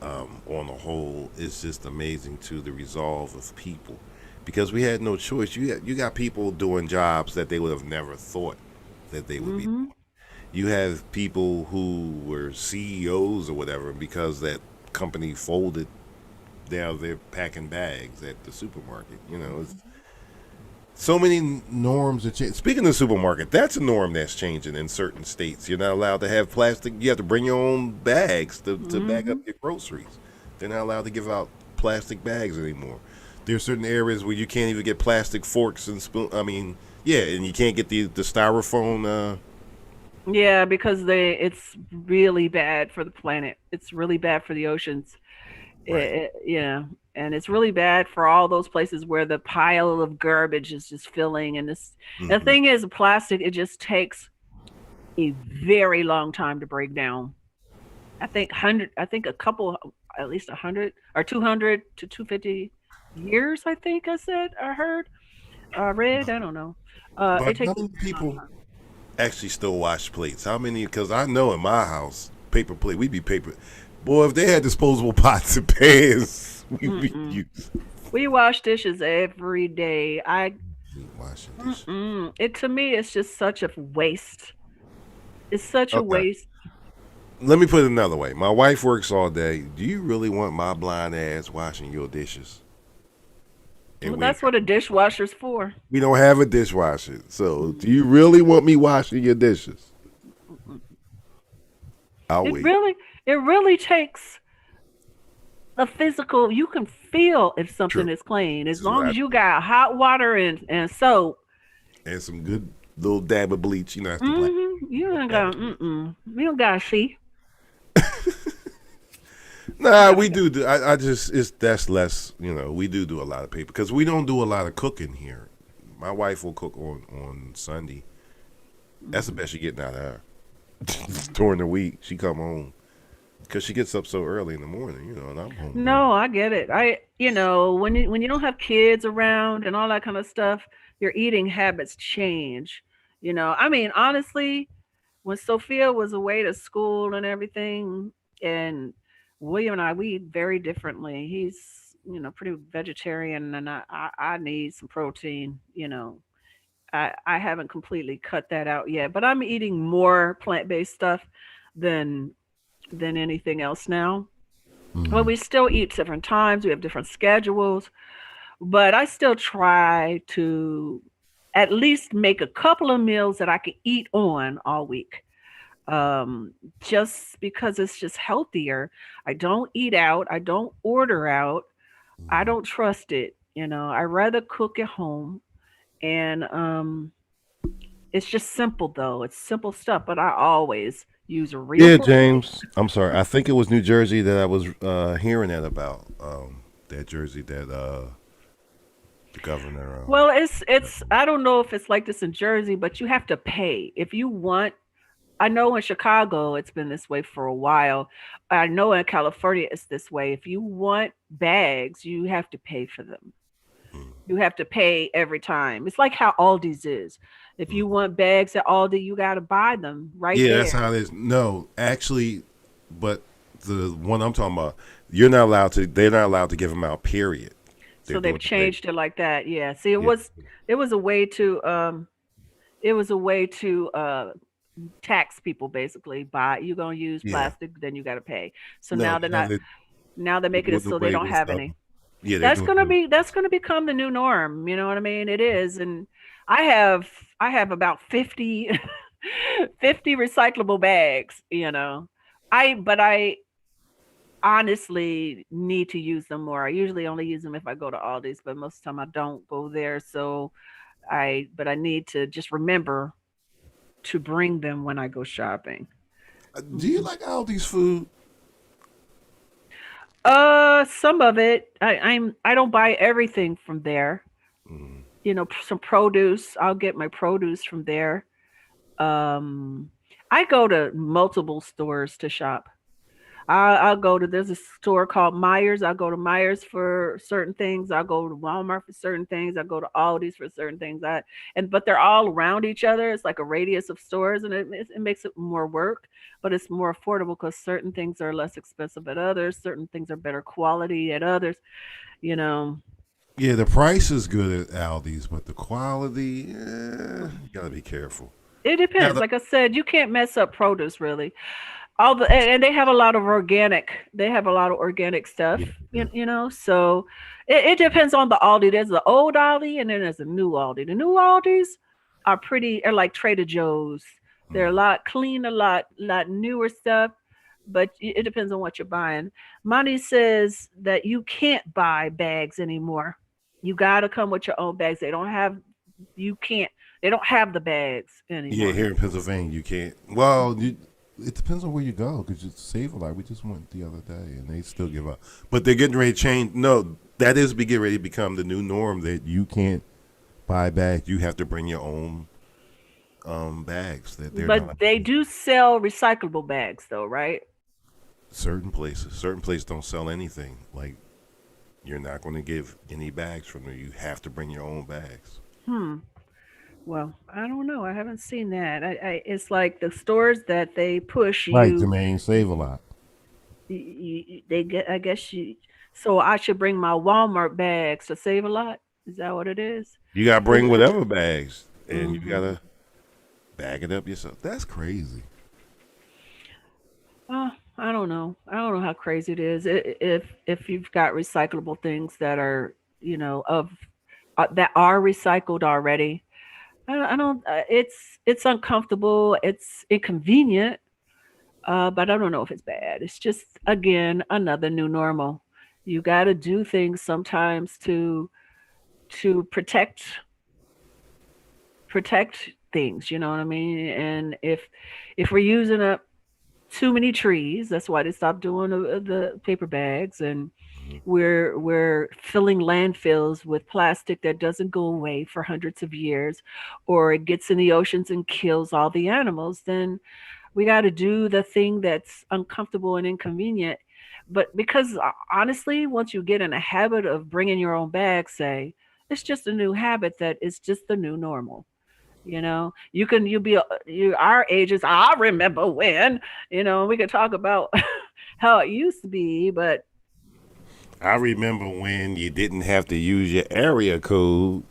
on the whole is just amazing, to the resolve of people, because we had no choice. You got people doing jobs that they would have never thought that they would be doing. You have people who were CEOs or whatever, because that company folded, now they're packing bags at the supermarket. So many norms are changing. Speaking of supermarket, that's a norm that's changing in certain states. You're not allowed to have plastic. You have to bring your own bags to bag up your groceries. They're not allowed to give out plastic bags anymore. There's certain areas where you can't even get plastic forks and spoon. I mean, yeah, and you can't get the styrofoam. Yeah, because it's really bad for the planet. It's really bad for the oceans. Yeah, and it's really bad for all those places where the pile of garbage is just filling. And the thing is, plastic, it just takes a very long time to break down. I think a couple, at least 100 or 200 to 250 years. I heard, read. I don't know. It But how takes a many long people time. actually still wash plates? How many? Because I know in my house, paper plate, we be paper. Boy, if they had disposable pots and pans, we'd be used. We wash dishes every day. Washing dishes. It to me, it's just such a waste. It's such a Okay. waste. Let me put it another way. My wife works all day. Do you really want my blind ass washing your dishes? And Well, that's what a dishwasher's for. we don't have a dishwasher. So do you really want me washing your dishes? I'll It wait. really, it really takes the physical. You can feel if something True. is clean This as is what long I as you got hot water and soap. and some good little dab of bleach. You know, that's the black. You don't got. You don't got to see. Nah, we do. I just that's less. We do a lot of paper because we don't do a lot of cooking here. My wife will cook on Sunday. That's the best she getting out of her. During the week, she come home because she gets up so early in the morning. And I'm home. No, I get it. When you don't have kids around and all that kind of stuff, your eating habits change. I mean, honestly, when Sophia was away to school and everything, and William and we eat very differently. He's, pretty vegetarian, and I need some protein. I haven't completely cut that out yet, but I'm eating more plant-based stuff than anything else now. But we still eat different times. We have different schedules, but I still try to at least make a couple of meals that I can eat on all week. Just because it's just healthier. I don't eat out. I don't order out. I don't trust it. I rather cook at home, and it's just simple though. It's simple stuff, but I always use real Yeah, protein. James. I'm sorry. I think it was New Jersey that I was hearing that about. That Jersey that the governor. Well, it's I don't know if it's like this in Jersey, but you have to pay if you want. I know in Chicago it's been this way for a while. I know in California it's this way. If you want bags, you have to pay for them. You have to pay every time. It's like how Aldi's is. If you want bags at Aldi, you got to buy them right Yeah, that's there. how it is. No, actually, but the one I'm talking about, you're not allowed to. They're not allowed to give them out. Period. So They're they've doing changed it like that. Yeah. See, Yeah. it was a way to tax people basically by you're gonna use Yeah. plastic, then you got to pay. So No, now they're not. Now they're making doing it so they away don't with have any. Yeah, they're That's doing. gonna become the new norm. You know what I mean? It is, and I have about 50 50 recyclable bags. I honestly need to use them more. I usually only use them if I go to Aldi's, but most of the time I don't go there. So I need to just remember to bring them when I go shopping. Do you like Aldi's food? Some of it. I don't buy everything from there. Some produce. I'll get my produce from there. Um, I go to multiple stores to shop. I'll go to there's a store called Myers. I'll go to Myers for certain things. I'll go to Walmart for certain things. I go to Aldi's for certain things. But they're all around each other. It's like a radius of stores, and it makes it more work, but it's more affordable because certain things are less expensive at others. Certain things are better quality at others. You know, Yeah, the price is good at Aldi's, but the quality, you gotta be careful. it Now depends. the, Like I said, you can't mess up produce really. all the and they have a lot of organic. They have a lot of organic stuff. So it depends on the Aldi. There's the old Aldi and then there's a new Aldi. The new Aldis are like Trader Joe's. They're a lot clean, a lot newer stuff, but it depends on what you're buying. Monty says that you can't buy bags anymore. You got to come with your own bags. You can't, they don't have the bags Yeah, anymore. here in Pennsylvania, you can't. Well, it depends on where you go because you save a lot. We just went the other day and they still give up. But they're getting ready to change. No, that is getting ready to become the new norm that you can't buy bags. You have to bring your own bags. But they do sell recyclable bags though, right? Certain places don't sell anything. Like you're not going to give any bags from there. You have to bring your own bags. Well, I don't know. I haven't seen that. It's like the stores that they push Right, you. Jermaine, save a lot. They get. I guess you. So I should bring my Walmart bags to save a lot. Is that what it is? You got to bring whatever bags, and you Mm-hmm. got to bag it up yourself. That's crazy. I don't know. I don't know how crazy it is. If you've got recyclable things that are of that are recycled already. I don't. It's uncomfortable. It's inconvenient. But I don't know if it's bad. It's just again another new normal. You got to do things sometimes to protect things. You know what I mean? And if we're using up too many trees, that's why they stopped doing the paper bags, and we're filling landfills with plastic that doesn't go away for hundreds of years, or it gets in the oceans and kills all the animals. Then we got to do the thing that's uncomfortable and inconvenient. But because honestly, once you get in a habit of bringing your own bag, say it's just a new habit that is just the new normal. You our ages. I remember when. We could talk about how it used to be, but I remember when you didn't have to use your area code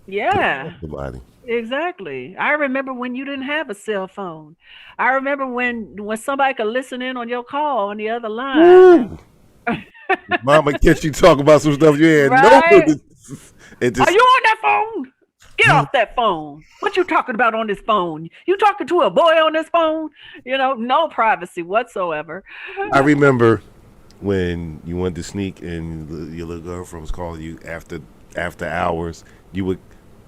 to yeah. call somebody. Exactly. I remember when you didn't have a cell phone. I remember when somebody could listen in on your call on the other line. Woo! Mama catch you talk about some stuff you had no Right? it Are just you on that phone? Get off that phone. What you talking about on this phone? You talking to a boy on this phone? No privacy whatsoever. I remember when you wanted to sneak and your little girlfriend was calling you after hours, you would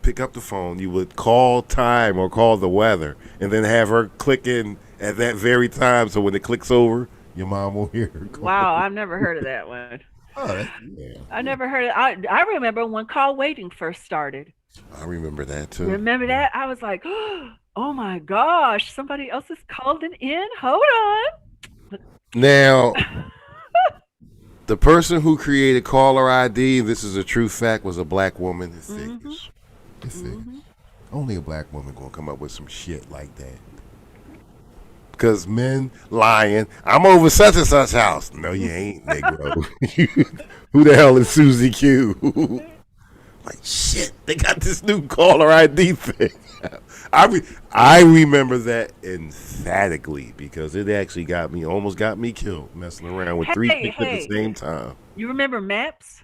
pick up the phone, you would call time or call the weather, and then have her click in at that very time. So when it clicks over, your mom won't hear her call. Wow, I've never heard of that one. Yeah, I never heard it. I remember when call waiting first started. I remember that too. Remember that? I was like, oh my gosh, somebody else is calling in. Hold on. Now, the person who created caller ID, this is a true fact, was a black woman. It's figures. It figures. Only a black woman gonna come up with some shit like that. Because men lying, I'm over such and such house. No, you ain't, Negro. Who the hell is Susie Q? Like, shit, they got this new caller ID thing. I remember that emphatically because it actually almost got me killed messing around with three people at the same time. You remember maps?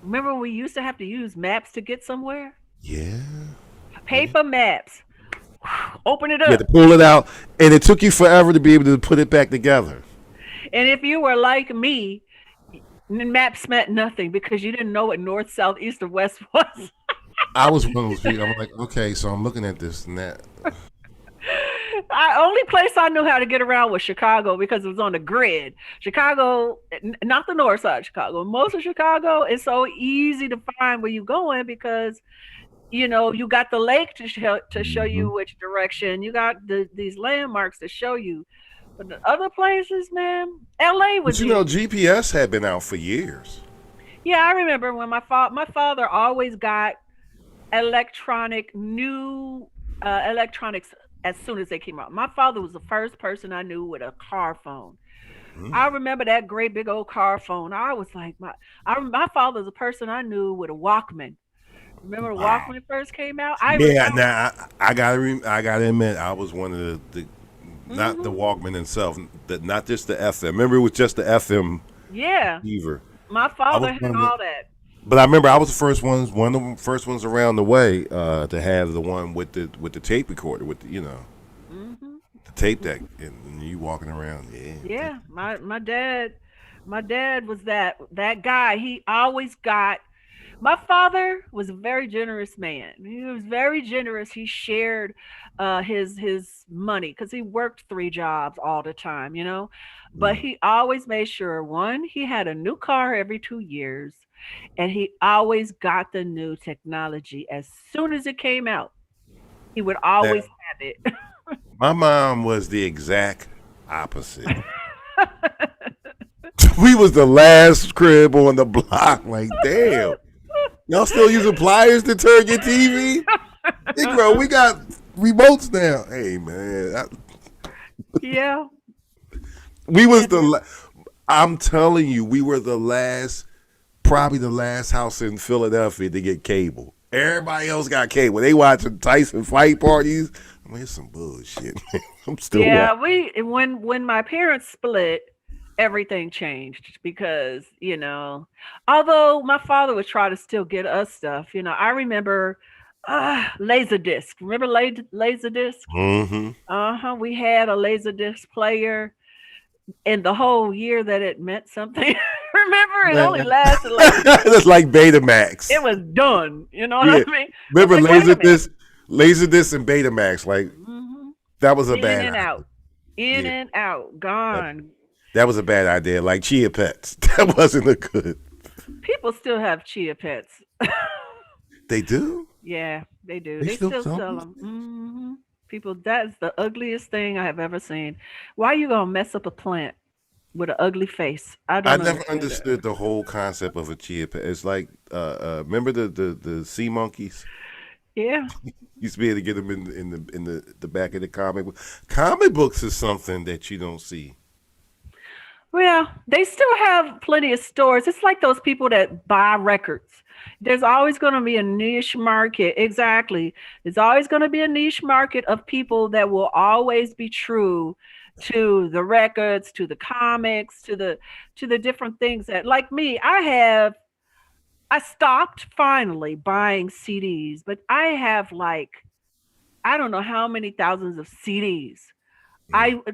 Remember when we used to have to use maps to get somewhere? Yeah. Paper maps. Open it You up. had to pull it out, and it took you forever to be able to put it back together. And if you were like me, maps meant nothing because you didn't know what north, south, east, or west was. I was one of those people. I'm like, okay, so I'm looking at this and that. Only place I knew how to get around was Chicago because it was on the grid. Chicago, not the north side of Chicago. Most of Chicago is so easy to find where you're going because you got the lake to show you which direction. You got these landmarks to show you. But the other places, man, LA was. But GPS had been out for years. Yeah, I remember when my father always got new electronics as soon as they came out. My father was the first person I knew with a car phone. I remember that great big old car phone. I was like, my father's the person I knew with a Walkman. Remember when Walkman first came out? I gotta admit, I was one of the not the Walkman itself, not just the FM. Remember, it was just the FM Yeah, receiver. my I was father had one of all the, that. but I remember I was the first ones, one of the first ones around the way to have the one with the tape recorder, with the tape deck, and you walking around. Yeah, my dad was that guy. He always got. My father was a very generous man. He was very generous. He shared his money because he worked 3 jobs all the time, But he always made sure, one, he had a new car every 2 years, and he always got the new technology as soon as it came out. He would Now, always have it. my mom was the exact opposite. We was the last crib on the block. Like, damn. Y'all still using pliers to turn your TV? Negro, we got remotes now. Hey, man. Yeah. We was I'm telling you, we were probably the last house in Philadelphia to get cable. Everybody else got cable. They watching Tyson fight parties. I mean, it's some bullshit. I'm still watching. When my parents split, everything changed because, although my father would try to still get us stuff, I remember Laserdisc. Remember Laserdisc? Mm-hmm. We had a Laserdisc player, and the whole year that it meant something. Remember, it only lasted it's like Betamax. It was done. You know what I mean? Remember Laserdisc and Betamax? Like that was a bad and out. And out. Gone. That was a bad idea. Like Chia Pets. That wasn't a good. People still have Chia Pets. They do? Yeah, they do. They still still sell them. People, that's the ugliest thing I have ever seen. Why are you gonna mess up a plant with an ugly face? I never understood the whole concept of a Chia Pet. It's like, remember the sea monkeys? Yeah. Used to be able to get them in the back of the comic book. Comic books is something that you don't see. Well, they still have plenty of stores. It's like those people that buy records. There's always going to be a niche market. Exactly. There's always going to be a niche market of people that will always be true to the records, to the comics, to the different things that, like me, I stopped finally buying CDs, but I have I don't know how many thousands of CDs.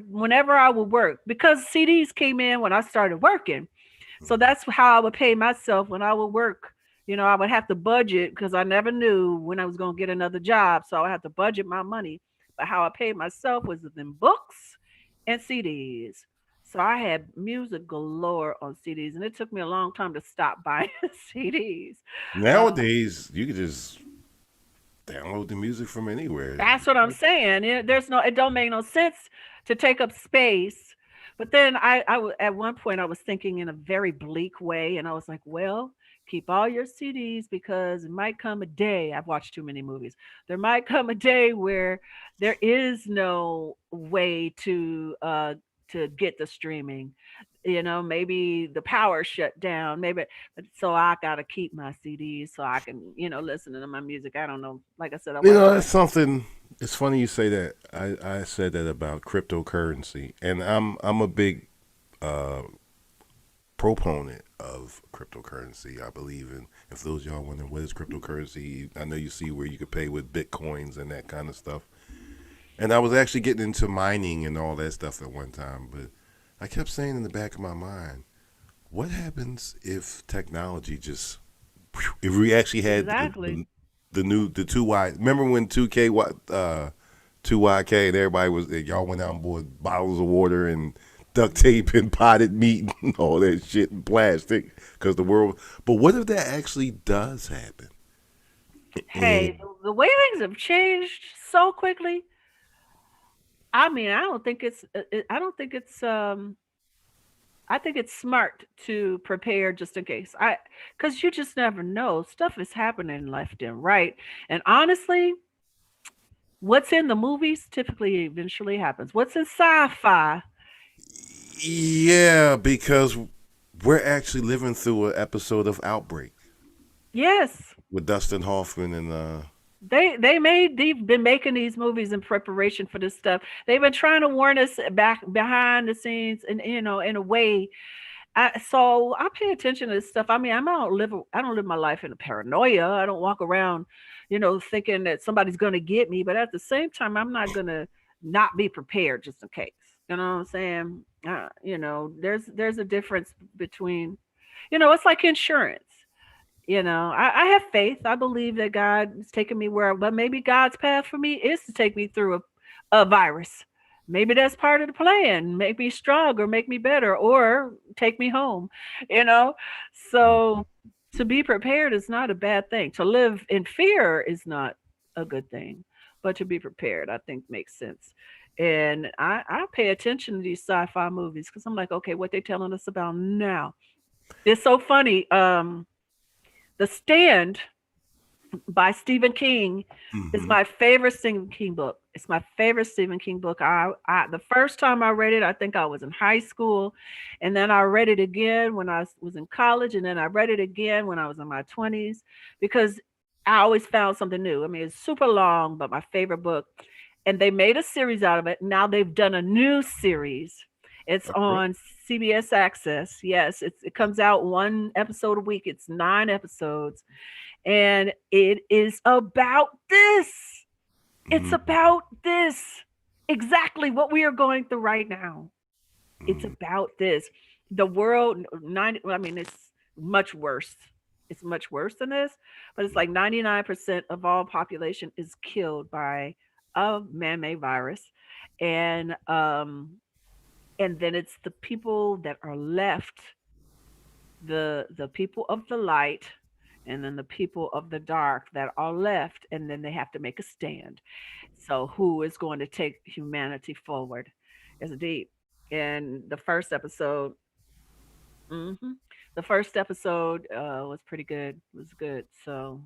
Whenever I would work, because CDs came in when I started working. So that's how I would pay myself when I would work. I would have to budget because I never knew when I was going to get another job. So I would have to budget my money. But how I paid myself was in books and CDs. So I had music galore on CDs, and it took me a long time to stop buying CDs. Nowadays, you can just download the music from anywhere. That's what I'm saying. It don't make no sense to take up space. But then at one point I was thinking in a very bleak way, and I was like, well, keep all your CDs because it might come a day. I've watched too many movies. There might come a day where there is no way to get the streaming. Maybe the power shut down. So I gotta keep my CDs so I can, listen to my music. I don't know. Like I said, it's something. It's funny you say that. I said that about cryptocurrency, and I'm a big proponent of cryptocurrency. I believe in. If those y'all wondering what is cryptocurrency, I know you see where you could pay with bitcoins and that kind of stuff. And I was actually getting into mining and all that stuff at one time, but I kept saying in the back of my mind, what happens if technology if we actually had the 2Y? Remember when 2YK and everybody y'all went out and bought bottles of water and duct tape and potted meat and all that shit and plastic because the world. But what if that actually does happen? Hey, the way things have changed so quickly. I mean, I think it's smart to prepare just in case. Because you just never know. Stuff is happening left and right. And honestly, what's in the movies typically eventually happens. What's in sci-fi? Yeah, because we're actually living through an episode of Outbreak. Yes. With Dustin Hoffman and They've been making these movies in preparation for this stuff. They've been trying to warn us back behind the scenes, and in a way. So I pay attention to this stuff. I mean, I don't live my life in a paranoia. I don't walk around, thinking that somebody's gonna get me. But at the same time, I'm not gonna not be prepared just in case. You know what I'm saying? There's a difference between, it's like insurance. I have faith. I believe that God is taking me where, but maybe God's path for me is to take me through a virus. Maybe that's part of the plan. Make me stronger, make me better, or take me home. You know, so to be prepared is not a bad thing. To live in fear is not a good thing, but to be prepared, I think makes sense. And I pay attention to these sci-fi movies because I'm like, okay, what they telling us about now? It's so funny. The Stand by Stephen King is Mm-hmm. my favorite Stephen King book. It's my favorite Stephen King book. I the first time I read it, I think I was in high school, and then I read it again when I was in college, and then I read it again when I was in my 20s because I always found something new. I mean, it's super long, but my favorite book. And they made a series out of it. Now they've done a new series. It's Oh, really? on CBS Access. Yes, it comes out one episode a week. It's 9 episodes, and it is about this. It's Mm-hmm. about this. Exactly what we are going through right now. It's Mm-hmm. about this. The world, 90, I mean, it's much worse. It's much worse than this, but it's like 99% of all population is killed by a man-made virus. And and then it's the people that are left, the people of the light, and then the people of the dark that are left, and then they have to make a stand. So who is going to take humanity forward? It's deep. And mhm, the first episode was pretty good. Was good. So,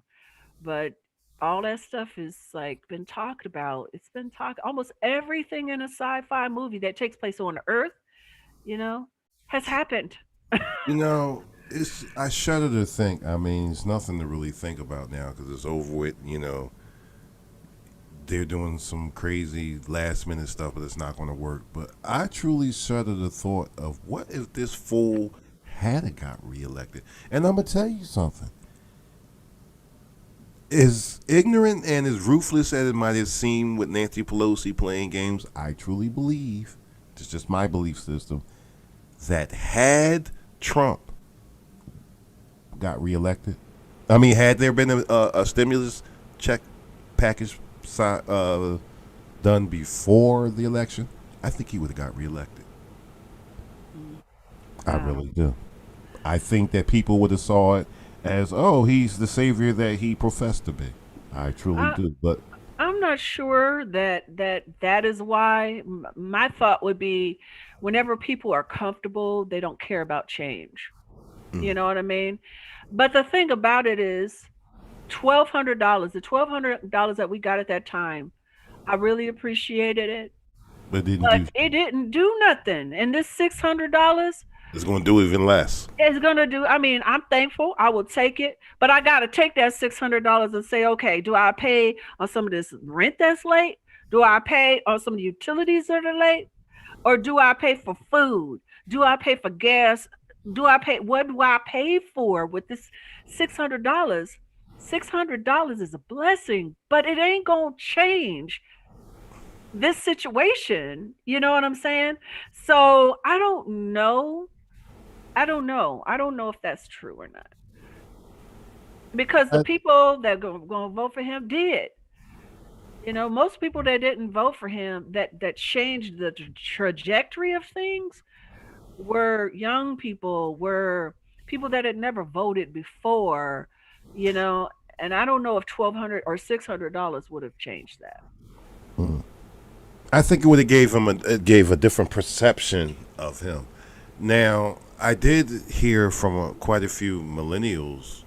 but all that stuff is like been talked about. It's been talked almost everything in a sci-fi movie that takes place on Earth, you know, has happened. It's I shudder to think. I mean, it's nothing to really think about now because it's over with. They're doing some crazy last minute stuff, but it's not going to work. But I truly shudder the thought of what if this fool hadn't got reelected. And I'm gonna tell you something. As ignorant and as ruthless as it might have seemed with Nancy Pelosi playing games, I truly believe, it's just my belief system, that had Trump got reelected, I mean, had there been a stimulus check package done before the election, I think he would have got reelected. I Wow. really do. I think that people would have saw it as, oh, he's the savior that he professed to be. I truly I do. But I'm not sure that is why. My thought would be, whenever people are comfortable, they don't care about change. You mm, know what I mean? But the thing about it is, $1,200, the $1,200 that we got at that time, I really appreciated it, but didn't but do. it didn't do nothing. And this $600 It's going to do even less. is gonna do. I mean, I'm thankful. I will take it, but I gotta take that $600 and say, okay, do I pay on some of this rent that's late? Do I pay on some of the utilities that are late? Or do I pay for food? Do I pay for gas? What do I pay for with this $600? $600 is a blessing, but it ain't gonna change this situation. You know what I'm saying? So I don't know. I don't know if that's true or not. Because the I, people that going to vote for him did. Most people that didn't vote for him, that changed the trajectory of things, were young people, were people that had never voted before, you know, and I don't know if 1,200 or $600 would have changed that. mm. I think it would have gave him it gave a different perception of him. Now, I did hear from quite a few millennials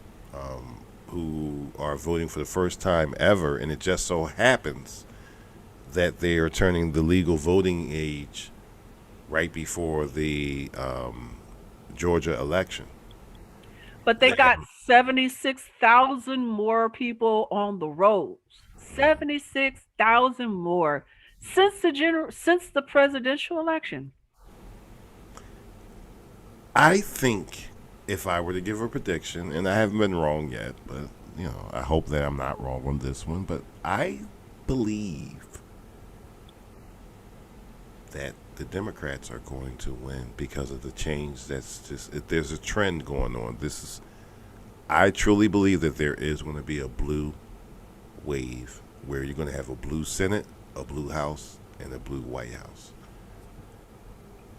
who are voting for the first time ever, and it just so happens that they are turning the legal voting age right before the Georgia election. But they got 76,000 more people on the roads. 76,000 more since the presidential election. I think if I were to give a prediction, and I haven't been wrong yet, but I hope that I'm not wrong on this one, but I believe that the Democrats are going to win because of the change there's a trend going on. I truly believe that there is going to be a blue wave where you're going to have a blue Senate, a blue House, and a blue White House.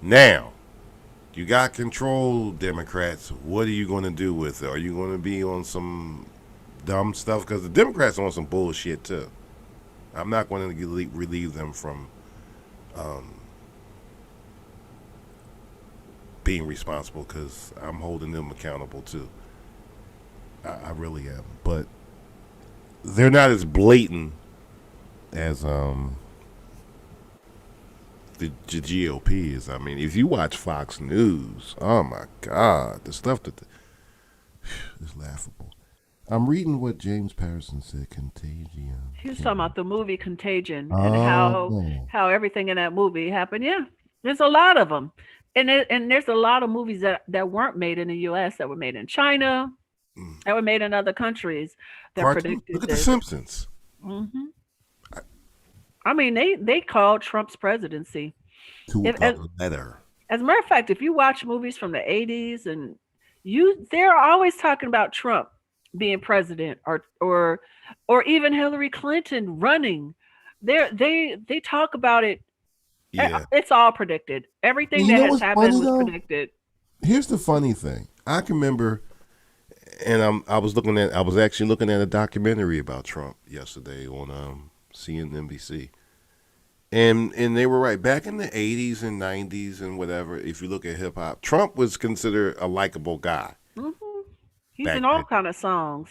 Now, you got control, Democrats. What are you going to do with it? Are you going to be on some dumb stuff? Because the Democrats are on some bullshit, too. I'm not going to relieve them from being responsible because I'm holding them accountable, too. I really am. But they're not as blatant as the GOP is. I mean, if you watch Fox News, oh my God, the stuff is laughable. I'm reading what James Patterson said. Contagion. He was talking about the movie Contagion and how everything in that movie happened. Yeah, there's a lot of them, and there's a lot of movies that weren't made in the U.S. that were made in China, that were made in other countries that predicted. Look at The Simpsons. Mm-hmm. I mean, they called Trump's presidency to a letter. As a matter of fact, if you watch movies from the 80s and they're always talking about Trump being president or even Hillary Clinton running. They talk about it. Yeah. It's all predicted. Everything that has happened was predicted. Here's the funny thing. I can remember, and I was actually looking at a documentary about Trump yesterday on CNBC. And they were right. Back in the 80s and 90s and whatever, if you look at hip hop, Trump was considered a likable guy. Mm-hmm. He's in all kind of songs.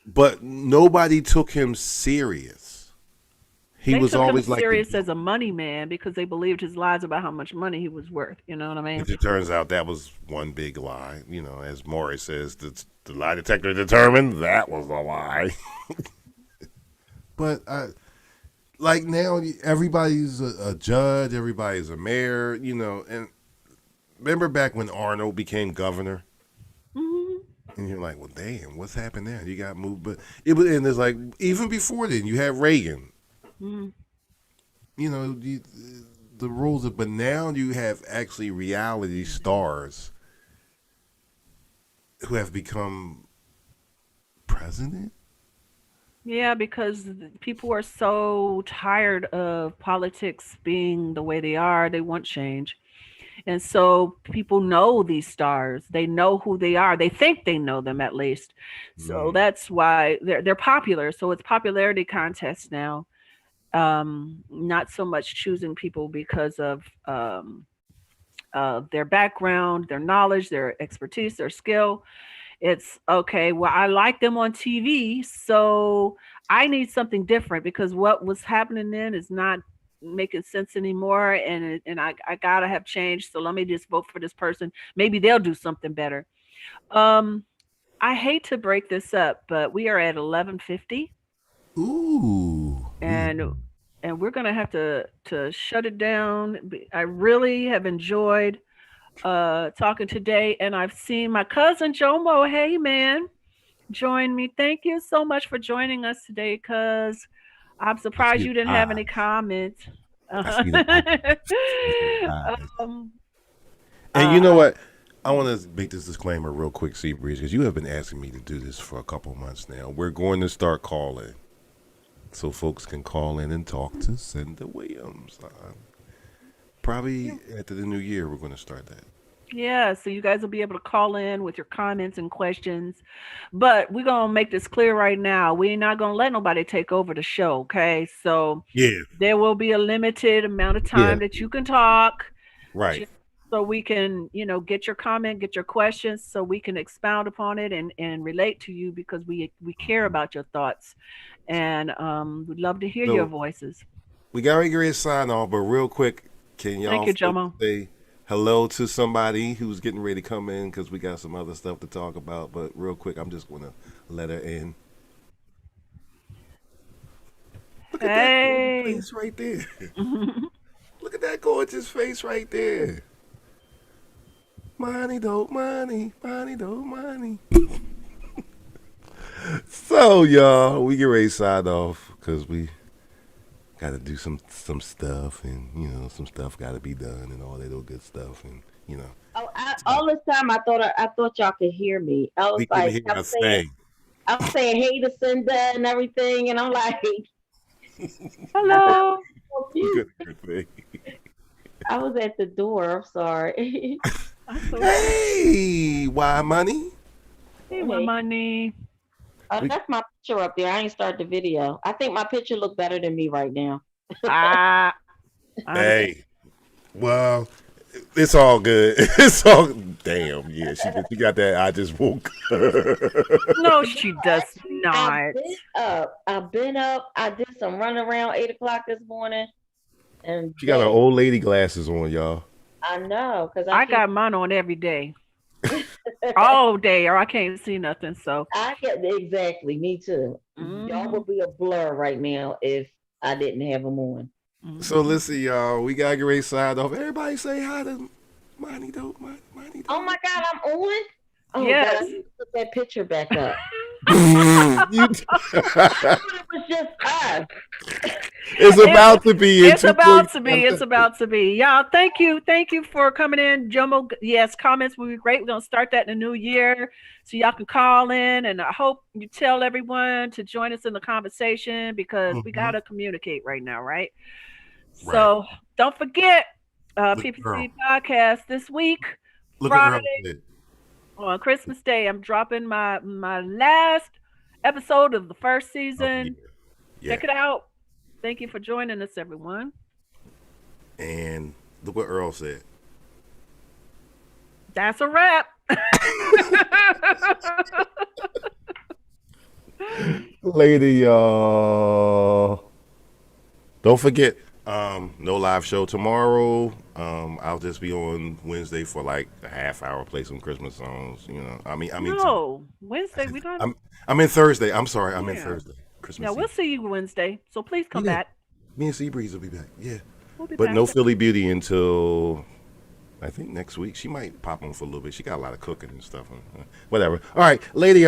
But nobody took him serious. He was always like serious as a money man because they believed his lies about how much money he was worth. You know what I mean? It turns out that was one big lie. As Maury says, the lie detector determined that was a lie. But like now, everybody's a judge, everybody's a mayor, and remember back when Arnold became governor? Mm-hmm. And you're like, well, damn, what's happened there? You got moved, but and there's like, even before then, you had Reagan. Mm-hmm. The rules but now you have actually reality stars who have become president. Yeah, because people are so tired of politics being the way they are. They want change. And so people know these stars. They know who they are. They think they know them at least. So that's why they're popular. So it's popularity contests now. Not so much choosing people because of their background, their knowledge, their expertise, their skill. It's okay. Well, I like them on TV, so I need something different because what was happening then is not making sense anymore, and I gotta have change. So let me just vote for this person. Maybe they'll do something better. I hate to break this up, but we are at 11:50. Ooh. And we're gonna have to shut it down. I really have enjoyed talking today, and I've seen my cousin Jomo. Hey man, join me. Thank you so much for joining us today, cuz I'm surprised you didn't have any comments. And you know what? I want to make this disclaimer real quick, Seabreeze, because you have been asking me to do this for a couple months now. We're going to start calling, so folks can call in and talk to CYNDA Williams. Probably after the new year, we're going to start that. Yeah, so you guys will be able to call in with your comments and questions. But we're going to make this clear right now. We're not going to let nobody take over the show, okay? So there will be a limited amount of time that you can talk. Right. So we can, get your comment, get your questions, so we can expound upon it and relate to you because we care about your thoughts. And we'd love to hear your voices. We got to get a sign off, but real quick, can y'all Thank you, Jomo. say hello to somebody who's getting ready to come in because we got some other stuff to talk about. But real quick, I'm just going to let her in. Look at that gorgeous face right there. Look at that gorgeous face right there. Money don't money, money don't money. So y'all, we get ready to sign off because we got to do some stuff, and some stuff got to be done, and all that little good stuff, and all this time I thought y'all could hear me. I was like, I'm saying hey to CYNDA and everything, and I'm like, hello. I was at the door. I'm sorry. Hey, why money? Hey, why money? That's my picture up there. I ain't start the video. I think my picture look better than me right now. Hey, well, it's all good. It's all damn. Yeah, she got that. I just woke. No, she does not. I've been up. I did some run around 8 o'clock this morning, and She got her old lady glasses on, y'all. I know because I got mine on every day. All day, or I can't see nothing. So I get exactly. Me too. Y'all would be a blur right now if I didn't have them on. So listen, y'all. We gotta get ready to sign off. Everybody say hi to Money Dope. Money Dope. Oh my God, I'm on. Oh yes. God, I need to put that picture back up. It was just us. It's about to be. It's about to be. It's about to be. Y'all, thank you for coming in. Jumbo, yes, comments will be great. We're gonna start that in the new year, so y'all can call in, and I hope you tell everyone to join us in the conversation because we gotta communicate right now, right? So don't forget, PPC podcast this week, Friday on Christmas Day. I'm dropping my last episode of the first season. Check it out. Thank you for joining us, everyone. And look what Earl said. That's a wrap. Later, y'all. Don't forget, no live show tomorrow. I'll just be on Wednesday for like a half hour, play some Christmas songs. No, Wednesday we don't. I'm in Thursday. I'm sorry, I'm in Thursday. Christmas. Yeah, we'll see you Wednesday. So please come back. Me and Seabreeze will be back. Yeah, we'll be but back. No Philly Beauty until I think next week. She might pop on for a little bit. She got a lot of cooking and stuff. Whatever. All right, lady.